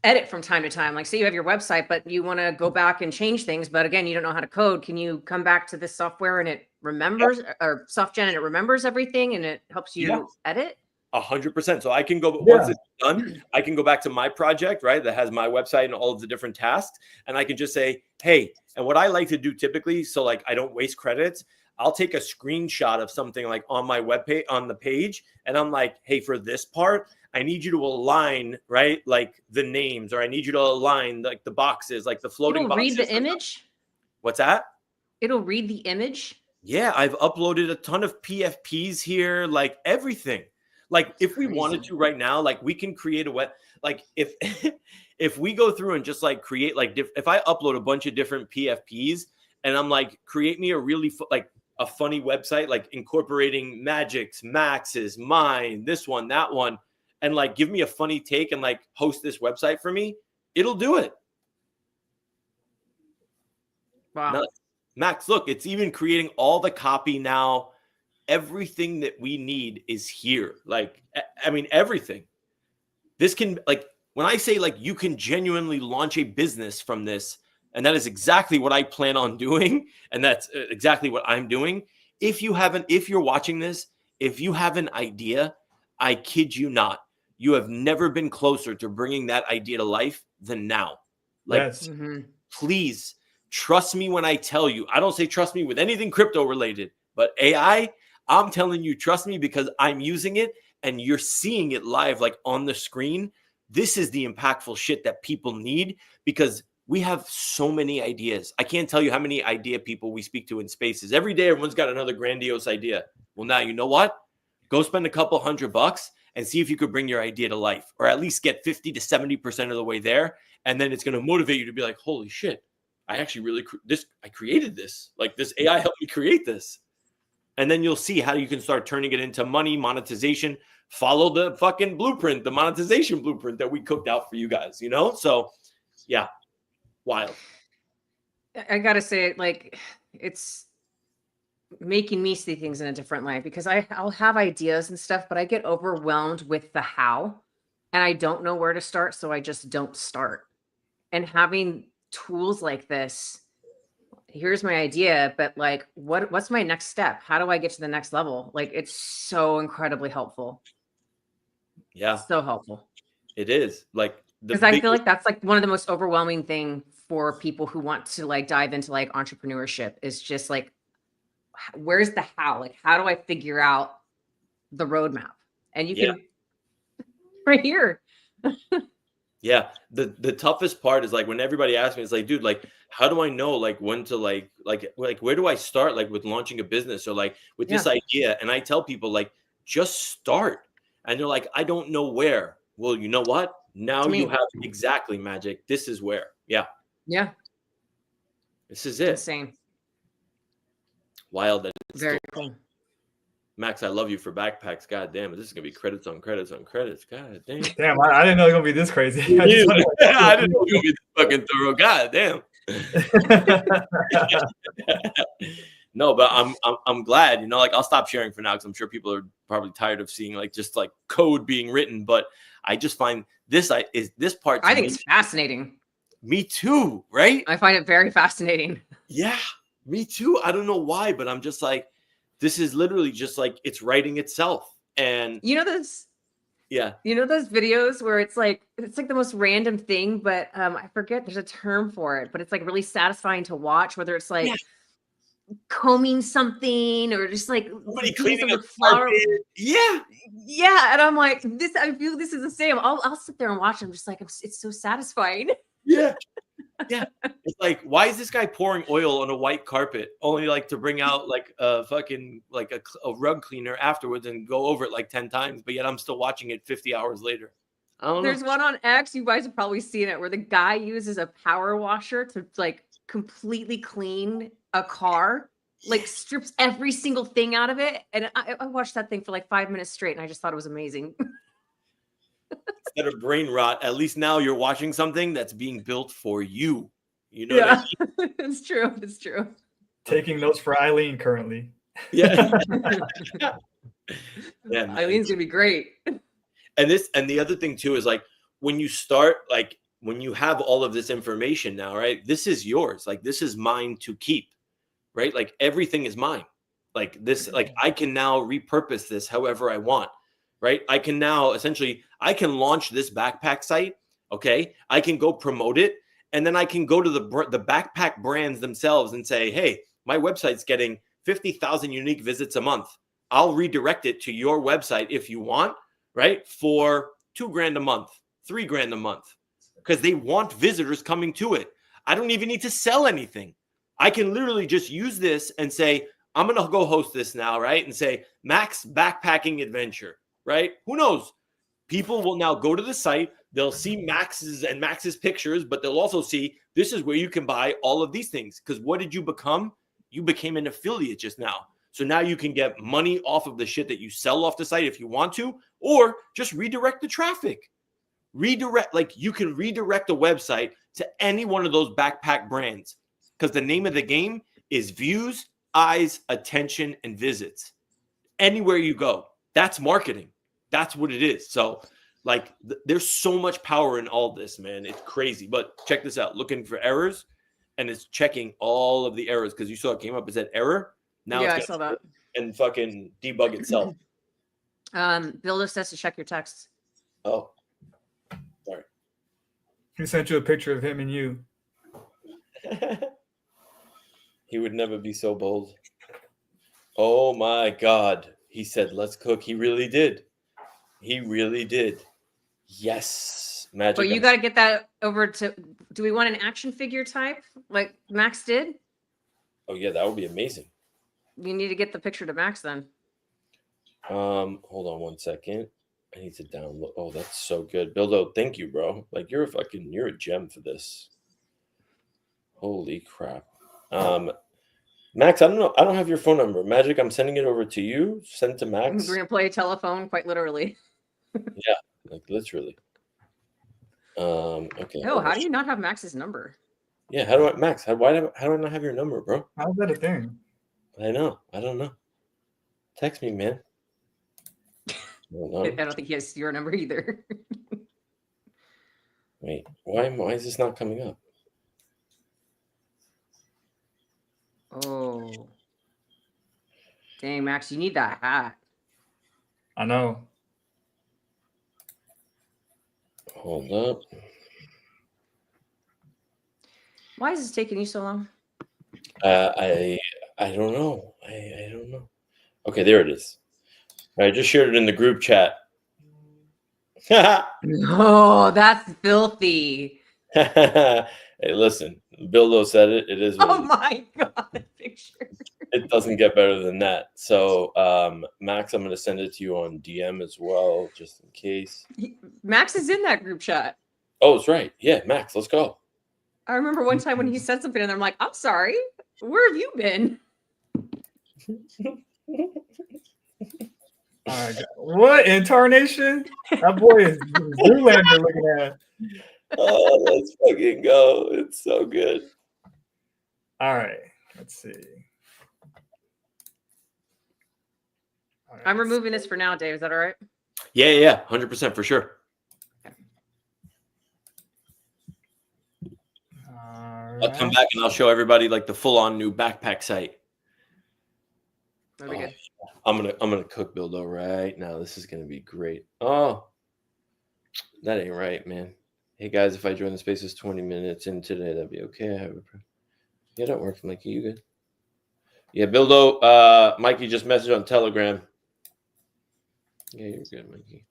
S2: edit from time to time? Like say you have your website, but you want to go back and change things, but again, you don't know how to code. Can you come back to this software and it remembers, or SoftGen, and it remembers everything and it helps you edit?
S3: 100%. So I can go,
S4: Yeah.
S3: once it's done, I can go back to my project, right? That has my website and all of the different tasks. And I can just say, hey, and what I like to do typically, so like I don't waste credits, I'll take a screenshot of something like on my webpage, on the page. And I'm like, hey, for this part, I need you to align, right? Like the names, or I need you to align like the boxes, like the floating
S2: It'll
S3: boxes.
S2: read the image.
S3: What's that?
S2: It'll read the image.
S3: Yeah, I've uploaded a ton of PFPs here, like everything. Like if we wanted to right now, like we can create a web, like if if we go through and just like create like if I upload a bunch of different PFPs and I'm like, create me a really like a funny website, like incorporating Magic's, Max's, mine, this one, that one, and like give me a funny take and like host this website for me, it'll do it.
S2: Wow.
S3: Nuts. Max, look, it's even creating all the copy now. Everything that we need is here. Like, I mean, everything. This can, like, when I say like you can genuinely launch a business from this, and that is exactly what I plan on doing, and that's exactly what I'm doing. If you're watching this, if you have an idea, I kid you not, you have never been closer to bringing that idea to life than now. Like,
S4: Yes.
S3: please trust me when I tell you. I don't say trust me with anything crypto related, but AI, I'm telling you, trust me, because I'm using it and you're seeing it live, like on the screen. This is the impactful shit that people need, because we have so many ideas. I can't tell you how many idea people we speak to in spaces. Every day, everyone's got another grandiose idea. Well, now you know what? Go spend a couple $100 and see if you could bring your idea to life, or at least get 50 to 70% of the way there. And then it's going to motivate you to be like, holy shit, I actually really, I created this. Like, this AI helped me create this. And then you'll see how you can start turning it into money, monetization. Follow the fucking blueprint, the monetization blueprint that we cooked out for you guys, you know? So yeah, wild.
S2: I gotta say, like, it's making me see things in a different light, because I'll have ideas and stuff, but I get overwhelmed with the how, and I don't know where to start, so I just don't start. And having tools like this, here's my idea, but like, what's my next step? How do I get to the next level? Like, it's so incredibly helpful.
S3: Yeah,
S2: So helpful.
S3: it is. Like,
S2: because I feel like that's like one of the most overwhelming thing for people who want to like dive into like entrepreneurship, is just like, where's the how? Like, how do I figure out the roadmap? And you can right here.
S3: Yeah. The toughest part is like when everybody asks me, it's like, dude, like, how do I know like when to like where do I start like with launching a business or like with this idea? And I tell people like, just start. And they're like, I don't know where. Well, you know what? Now you have exactly, Magic. This is where. Yeah.
S2: Yeah.
S3: This is it.
S2: Insane.
S3: Wild. That it's
S2: very cool.
S3: Max, I love you for backpacks. God damn it. This is going to be credits on credits on credits. God damn.
S4: Damn, I didn't know it was going to be this crazy.
S3: I didn't know it was going to be this fucking thorough. God damn. No, but I'm glad, you know, like I'll stop sharing for now because I'm sure people are probably tired of seeing like just like code being written. But I just find this part.
S2: I think it's fascinating.
S3: Me too, right?
S2: I find it very fascinating.
S3: Yeah, me too. I don't know why, but I'm just like, this is literally just like it's writing itself. And
S2: you know this.
S3: Yeah.
S2: You know those videos where it's like the most random thing, but I forget, there's a term for it, but it's like really satisfying to watch, whether it's like combing something or just like
S3: cleaning a
S2: flower.
S3: Yeah.
S2: And I'm like, I feel this is the same. I'll sit there and watch. I'm just like, it's so satisfying.
S3: Yeah. Yeah. It's like, why is this guy pouring oil on a white carpet only like to bring out like a fucking like a rug cleaner afterwards and go over it like 10 times, but yet I'm still watching it 50 hours later. I don't know.
S2: There's one on X, you guys have probably seen it, where the guy uses a power washer to like completely clean a car, like strips every single thing out of it. And I watched that thing for like 5 minutes straight, and I just thought it was amazing.
S3: Instead of brain rot, at least now you're watching something that's being built for you. You know what I mean?
S2: It's true. It's true.
S4: Taking notes for Eileen currently.
S3: Yeah.
S2: Eileen's gonna be great.
S3: And the other thing too is like when you start, like when you have all of this information now, right? This is yours. Like this is mine to keep, right? Like everything is mine. Like this, like I can now repurpose this however I want. right? I can now essentially, I can launch this backpack site. Okay. I can go promote it. And then I can go to the backpack brands themselves and say, hey, my website's getting 50,000 unique visits a month. I'll redirect it to your website if you want, right? For $2,000 a month, $3,000 a month, because they want visitors coming to it. I don't even need to sell anything. I can literally just use this and say, I'm going to go host this now, right? And say, Max Backpacking Adventure, right? Who knows? People will now go to the site. They'll see Max's pictures, but they'll also see this is where you can buy all of these things. Because what did you become? You became an affiliate just now. So now you can get money off of the shit that you sell off the site if you want to, or just redirect the traffic. You can redirect a website to any one of those backpack brands, because the name of the game is views, eyes, attention, and visits. Anywhere you go, that's marketing. That's what it is. So like there's so much power in all this, man. It's crazy. But check this out. Looking for errors, and it's checking all of the errors, because you saw it came up. It said error. Now
S2: Yeah,
S3: it's
S2: I saw that.
S3: And fucking debug itself.
S2: Bill just says to check your texts.
S3: Oh, sorry.
S4: He sent you a picture of him and you.
S3: He would never be so bold. Oh my God. He said, let's cook. He really did. He really did. Yes. Magic.
S2: But you got to get that over to, do we want an action figure type like Max did?
S3: Oh yeah, that would be amazing.
S2: You need to get the picture to Max then.
S3: Hold on one second. I need to download. Oh, that's so good. Bildo, thank you, bro. Like you're a gem for this. Holy crap. Max, I don't know. I don't have your phone number. Magic, I'm sending it over to you. Send it to Max.
S2: We're gonna play telephone, quite literally.
S3: Yeah, like literally. Okay.
S2: Oh, how do you not have Max's number?
S3: Yeah, how do I not have your number, bro?
S4: How's that a thing?
S3: I know. I don't know. Text me, man.
S2: I don't think he has your number either.
S3: Wait, why is this not coming up?
S2: Oh. Dang, Max, you need that hat.
S4: I know.
S3: Hold up.
S2: Why is this taking you so long?
S3: I don't know. I don't know. Okay, there it is. I just shared it in the group chat.
S2: Oh, that's filthy.
S3: Hey, listen, Bildo said it. It is.
S2: Oh my God, the picture.
S3: It doesn't get better than that. So, Max, I'm going to send it to you on DM as well, just in case.
S2: Max is in that group chat.
S3: Oh, that's right. Yeah, Max, let's go.
S2: I remember one time when he said something and I'm like, I'm sorry, where have you been?
S4: All right. What incarnation? That boy is Zoolander looking at.
S3: Oh, let's fucking go. It's so good.
S4: All right. Let's see. All right,
S2: I'm removing this for now, Dave. Is that all right?
S3: Yeah, 100% for sure. I'll come back and I'll show everybody like the full-on new backpack site.
S2: That'd be good.
S3: I'm gonna cook Bildo right now. This is gonna be great. Oh, that ain't right, man. Hey guys, if I join the spaces 20 minutes in today, that'd be okay. Yeah, that works, Mikey. You good? Yeah, Bildo. Mikey just messaged on Telegram. Yeah, you're good, Mikey.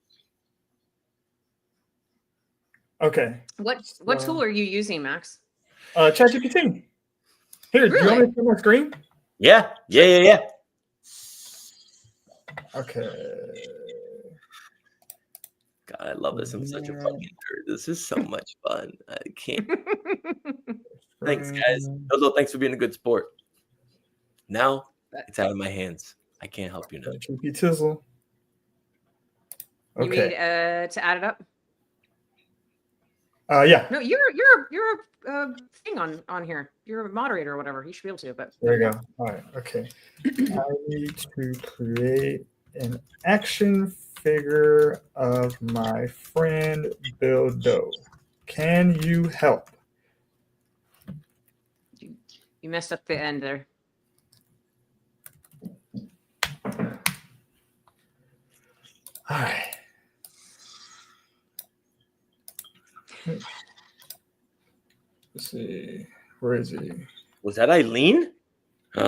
S4: Okay.
S2: What tool are you using, Max?
S4: ChatGPT. Here, do you want me to share my screen?
S3: Yeah.
S4: Okay.
S3: God, I love this. I'm such a fucking nerd. This is so much fun. I can't. Thanks, guys. Bildo, thanks for being a good sport. Now it's out of my hands. I can't help you now.
S4: ChatGPT Tizzle.
S2: You
S4: Okay.
S2: need to add it up?
S4: Yeah.
S2: No, you're a thing on here. You're a moderator or whatever. You should be able to. But
S4: There you go. All right. Okay. I need to create an action figure of my friend Bildo. Can you help?
S2: you messed up the end there.
S4: All right. Let's see. Where is he?
S3: Was that Eileen? Dude,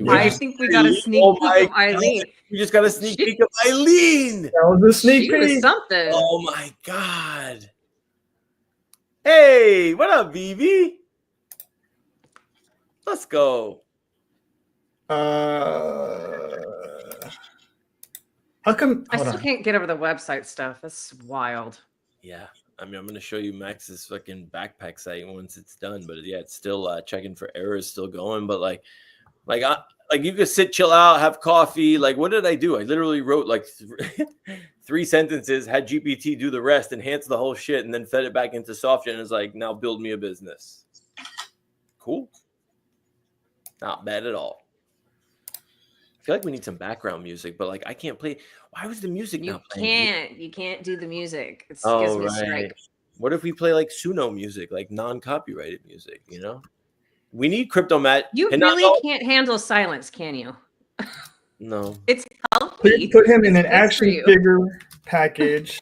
S2: I
S4: Yeah.
S2: think we got a sneak
S3: Oh
S2: peek
S3: my
S2: of Eileen.
S3: God. We just got a sneak peek of Eileen.
S4: That was a sneak
S2: She was
S4: peek.
S2: something.
S3: Oh my God. Hey, what up, BB? Let's go.
S4: How come?
S2: I
S4: Hold
S2: still
S4: on.
S2: can't get over the website stuff. That's wild.
S3: Yeah. I mean, I'm going to show you Max's fucking backpack site once it's done. But yeah, it's still checking for errors, still going. But like you could sit, chill out, have coffee. Like, what did I do? I literally wrote like three sentences, had GPT do the rest, enhanced the whole shit, and then fed it back into SoftGen. And it's like, now build me a business. Cool. Not bad at all. I feel like we need some background music, but like I can't play. Why was the music
S2: You
S3: not playing?
S2: You can't do the music. It gives
S3: Oh,
S2: me a
S3: right.
S2: strike.
S3: What if we play like Suno music, like non-copyrighted music? You know, we need crypto mat.
S2: You really can't handle silence, can you?
S3: No.
S2: It's healthy.
S4: Put him in
S2: It's
S4: an
S2: good for
S4: action
S2: you.
S4: figure package.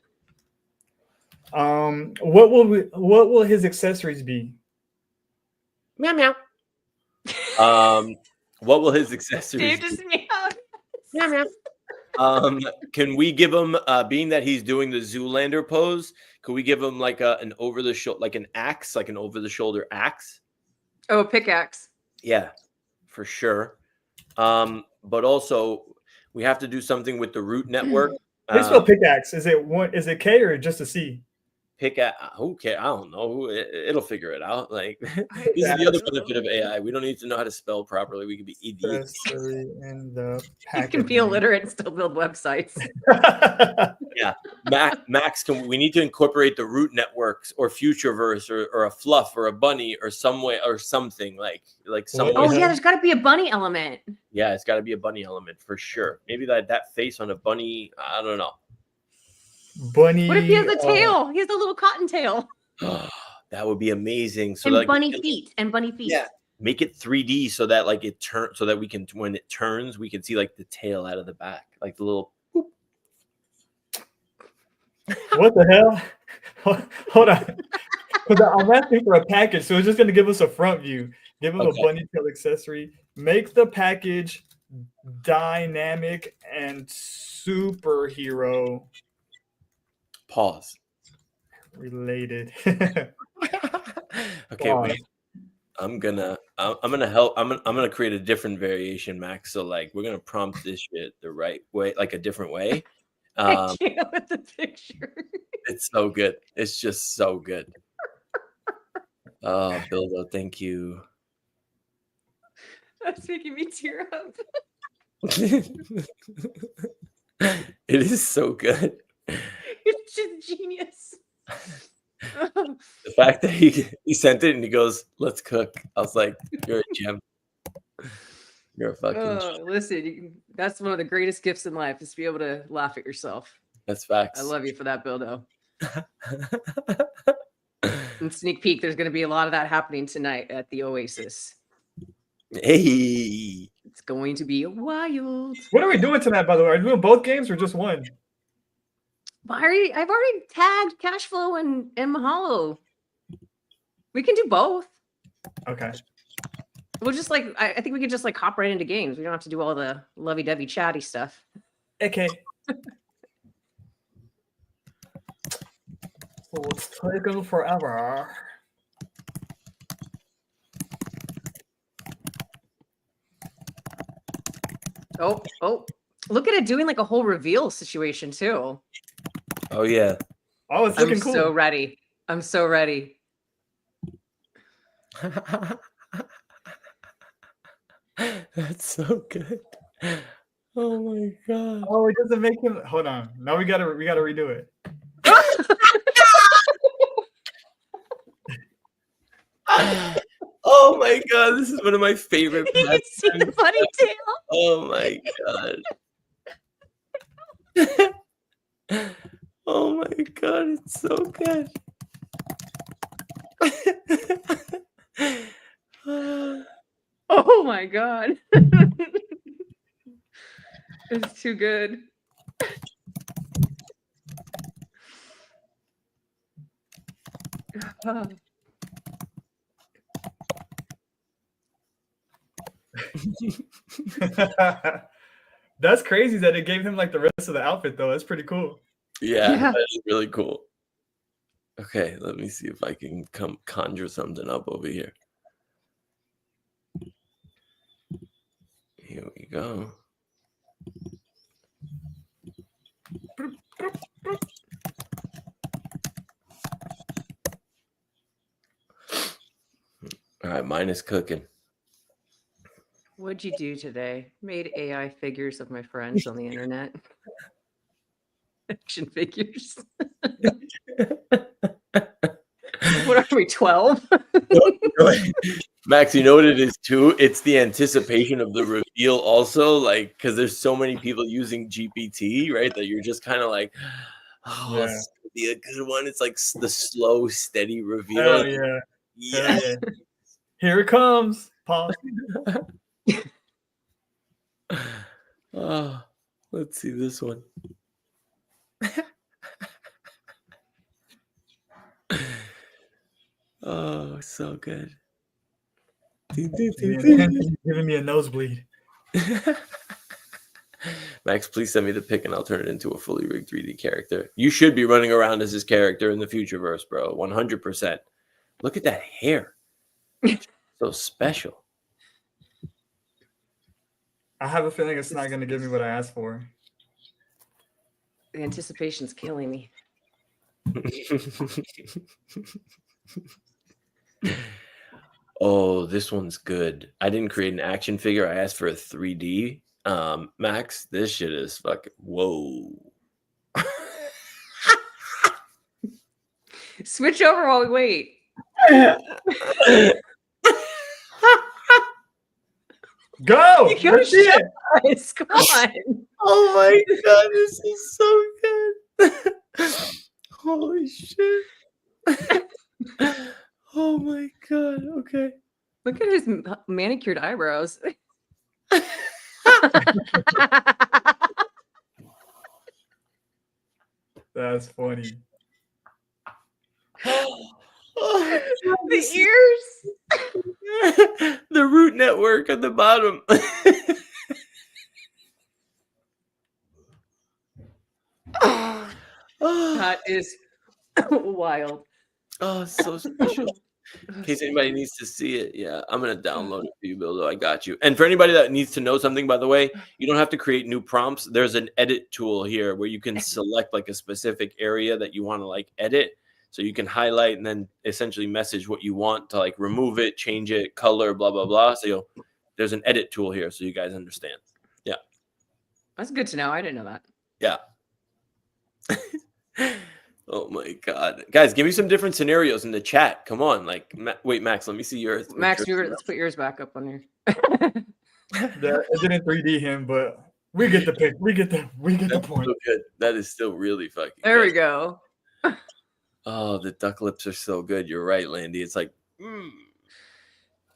S4: What will his accessories be?
S3: Meow meow. What will his accessories
S2: Dave
S3: be?
S2: just meowed.
S3: Meow meow. Can we give him, being that he's doing the Zoolander pose, could we give him like an over the shoulder, like an axe, like an over the shoulder axe?
S2: Oh, a pickaxe.
S3: Yeah, for sure. But also we have to do something with the root network.
S4: Let's spell pickaxe. Is it K or just a C?
S3: Who cares? I don't know. It'll figure it out. Like this is the other benefit of AI. We don't need to know how to spell properly. We can be idiots.
S4: Accessory in the
S2: You
S4: package.
S2: can be illiterate and still build websites.
S3: Yeah, Max. We need to incorporate the root networks or Futureverse or a fluff or a bunny or some way or something like some.
S4: What?
S3: way.
S2: Oh yeah, there's got to be a bunny element.
S3: Yeah, it's got to be a bunny element for sure. Maybe that face on a bunny. I don't know.
S4: Bunny.
S2: What if he has a tail? He has a little cotton tail.
S3: That would be amazing. So
S2: And
S3: like,
S2: bunny feet. And bunny feet.
S3: yeah, make it 3D so that like it turns, so that we can, when it turns, we can see like the tail out of the back, like the little. Boop.
S4: What the hell? Hold on. Because I'm asking for a package, so it's just going to give us a front view. Give him a bunny tail accessory. Make the package dynamic and superhero
S3: Pause.
S4: related.
S3: Okay, wait. I'm gonna help. I'm gonna create a different variation, Max. So like, we're gonna prompt this shit the right way, like a different way.
S2: I can't with the picture.
S3: It's so good. It's just so good. Oh, Bildo, thank you.
S2: That's making me tear up.
S3: It is so good.
S2: It's just genius.
S3: The fact that he sent it and he goes, "Let's cook." I was like, "You're a gem. You're a fucking." Gem.
S2: Listen, that's one of the greatest gifts in life is to be able to laugh at yourself.
S3: That's facts.
S2: I love you for that, Bildo. And sneak peek, there's going to be a lot of that happening tonight at the Oasis.
S3: Hey,
S2: it's going to be wild.
S4: What are we doing tonight, by the way? Are we doing both games or just one?
S2: I've already tagged Cashflow and Mahalo. We can do both.
S4: Okay.
S2: We'll just like, I think we can just like hop right into games. We don't have to do all the lovey-dovey chatty stuff.
S4: Okay. So it's taken forever.
S2: Oh, look at it doing like a whole reveal situation too.
S3: Oh yeah.
S4: Oh, it's looking cool.
S2: So ready. I'm so ready.
S3: That's so good. Oh my god.
S4: Oh, it doesn't make him. Hold on. Now we gotta redo it.
S3: Oh my god, this is one of my favorite.
S2: You can see the funny tail.
S3: Oh my god. Oh my god, it's so good.
S2: Oh my god. It's too good.
S4: That's crazy that it gave him like the rest of the outfit though. That's pretty cool.
S3: Yeah,
S2: Yeah.
S3: that is really cool. Okay, let me see if I can conjure something up over here. Here we go. All right, mine is cooking.
S2: What'd you do today? Made AI figures of my friends on the internet. Action figures. What are we, 12?
S3: Max, you know what it is too? It's the anticipation of the reveal also, like, because there's so many people using GPT, right? That you're just kind of like, oh,
S4: Yeah.
S3: this is gonna be a good one. It's like the slow, steady reveal.
S4: Hell yeah. Hell yeah. Here it comes. Pause.
S3: Oh, let's see this one. Oh, so good.
S4: Giving me a nosebleed.
S3: Max, please send me the pic and I'll turn it into a fully rigged 3D character. You should be running around as this character in the Futureverse, bro. 100%. Look at that hair. So special.
S4: I have a feeling it's not going to give me what I asked for.
S2: The anticipation's killing me.
S3: Oh, this one's good. I didn't create an action figure. I asked for a 3D. Max, this shit is fucking whoa.
S2: Switch over while we wait.
S4: Go!
S2: You gotta
S4: Let's see it.
S2: Guys, come on.
S3: Oh my god, this is so good. Holy shit. Oh my god. Okay.
S2: Look at his manicured eyebrows.
S4: That's funny.
S2: The ears.
S3: The root network at the bottom.
S2: That is wild.
S3: Oh, so special. In case anybody needs to see it, yeah, I'm gonna download it for you, Bildo. I got you. And for anybody that needs to know something, by the way, you don't have to create new prompts. There's an edit tool here where you can select like a specific area that you want to like edit. So you can highlight and then essentially message what you want to like remove it, change it, color, blah blah blah. So there's an edit tool here, so you guys understand. Yeah,
S2: That's good to know. I didn't know that.
S3: yeah. Oh my god, guys, give me some different scenarios in the chat. Come on, like, wait, Max, let me see yours.
S2: Max, let's put yours back up on here.
S4: It didn't 3D him, but we get the pick. We get the point.
S3: So good. That is still really fucking.
S2: There
S3: good.
S2: we go.
S3: Oh, the duck lips are so good. You're right, Landy. It's like,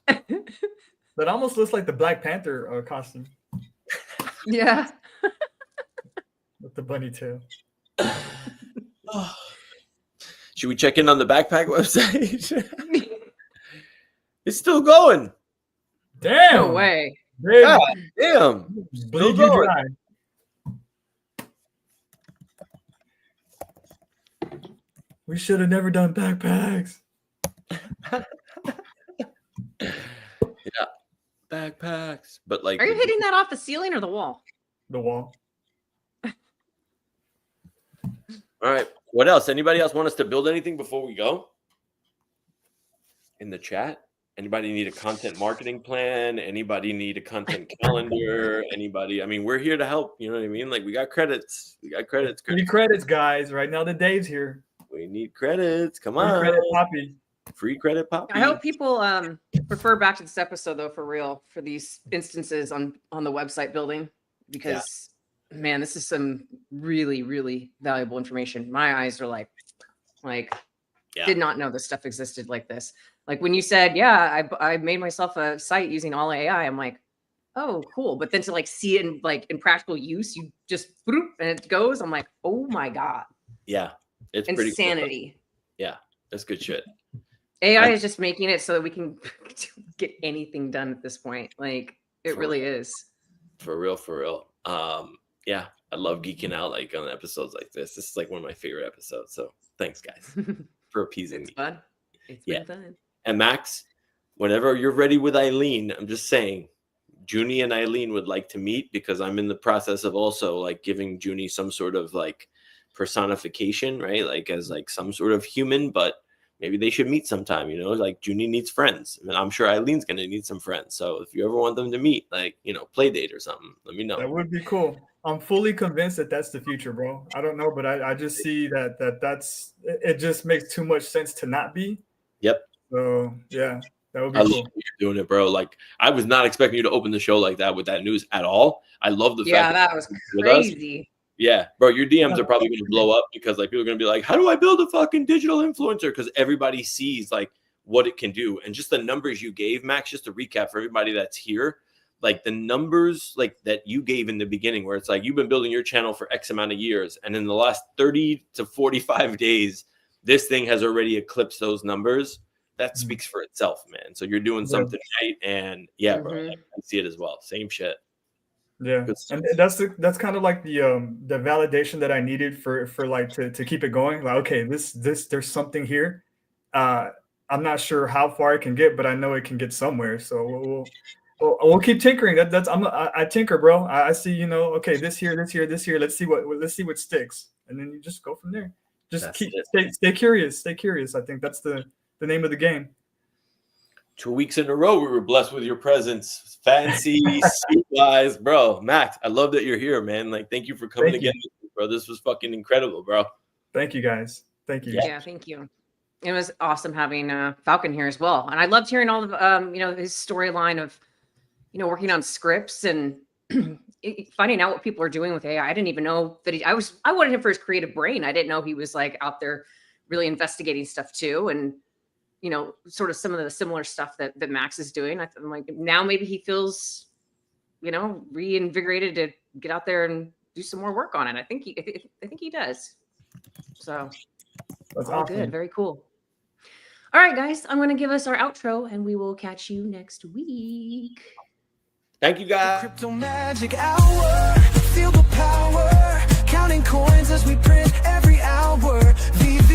S4: That almost looks like the Black Panther costume
S2: Yeah.
S4: with the bunny tail.
S3: Should we check in on the backpack website? It's still going.
S4: Damn.
S2: No way.
S4: Baby.
S3: God damn.
S4: Bleed you dry. We should have never done backpacks.
S3: Yeah, backpacks. But like,
S2: Are you hitting that off the ceiling or the wall?
S4: The wall.
S3: all right. What else? Anybody else want us to build anything before we go? In the chat? Anybody need a content marketing plan? Anybody need a content calendar? Anybody? I mean, we're here to help. You know what I mean? Like, we got credits. We got credits.
S4: We need credits, guys. Right now, the Dave's here.
S3: We need credits. Come
S4: Free
S3: on.
S4: credit, Poppy.
S3: Free credit, Poppy.
S2: I hope people refer back to this episode though, for real, for these instances on the website building, because man, this is some really, really valuable information. My eyes are like did not know this stuff existed like this. Like when you said, yeah, I made myself a site using all AI, I'm like, oh, cool. But then to like see it in practical use, you just boop, and it goes. I'm like, oh my god,
S3: Yeah, it's pretty cool.
S2: insanity.
S3: Yeah, That's good shit.
S2: AI is just making it so that we can get anything done at this point. Like it really is.
S3: For real, for real. Yeah, I love geeking out like on episodes like this. This is like one of my favorite episodes. So thanks, guys, for appeasing me.
S2: Fun. It's been fun.
S3: And Max, whenever you're ready with Eileen, I'm just saying, Junie and Eileen would like to meet because I'm in the process of also like giving Junie some sort of like personification, right? Like as like some sort of human, but maybe they should meet sometime, you know, like Junie needs friends. And I'm sure Eileen's going to need some friends. So if you ever want them to meet, like, you know, play date or something, let me know.
S4: That would be cool. I'm fully convinced that that's the future, bro. I don't know, but I just see that's it just makes too much sense to not be.
S3: Yep.
S4: So yeah, that would be
S3: I
S4: cool.
S3: love you're doing it, bro. Like I was not expecting you to open the show like that with that news at all. I love the fact
S2: that was crazy.
S3: Yeah, bro, your DMs are probably going to blow up because like people are going to be like, how do I build a fucking digital influencer? Because everybody sees like what it can do. And just the numbers you gave, Max, just to recap for everybody that's here, like the numbers like that you gave in the beginning where it's like you've been building your channel for X amount of years. And in the last 30 to 45 days, this thing has already eclipsed those numbers. That speaks for itself, man. So you're doing something right. And yeah, bro, I see it as well. Same shit.
S4: Yeah, and that's kind of like the validation that I needed for like to keep it going. Like, okay, this there's something here. I'm not sure how far it can get, but I know it can get somewhere. So we'll keep tinkering. I tinker, bro. I see, you know, okay, this here. Let's see what sticks, and then you just go from there. Just stay curious. Stay curious. I think that's the name of the game.
S3: 2 weeks in a row, we were blessed with your presence. Fancy, suit-wise, bro. Max, I love that you're here, man. Like, thank you for coming again, bro. This was fucking incredible, bro.
S4: Thank you, guys. Thank you.
S2: Yeah, thank you. It was awesome having Falcon here as well. And I loved hearing all of, you know, his storyline of, you know, working on scripts and finding out what people are doing with AI. I didn't even know that I wanted him for his creative brain. I didn't know he was like out there really investigating stuff too. And, you know, sort of some of the similar stuff that Max is doing. I'm like, now maybe he feels, you know, reinvigorated to get out there and do some more work on it. I think he does. So
S4: that's
S2: all good. Very cool. All right, guys, I'm going to give us our outro and we will catch you next week.
S3: Thank you, guys.
S1: Crypto Magic Hour. Feel the power. Counting coins as we print every hour. Viva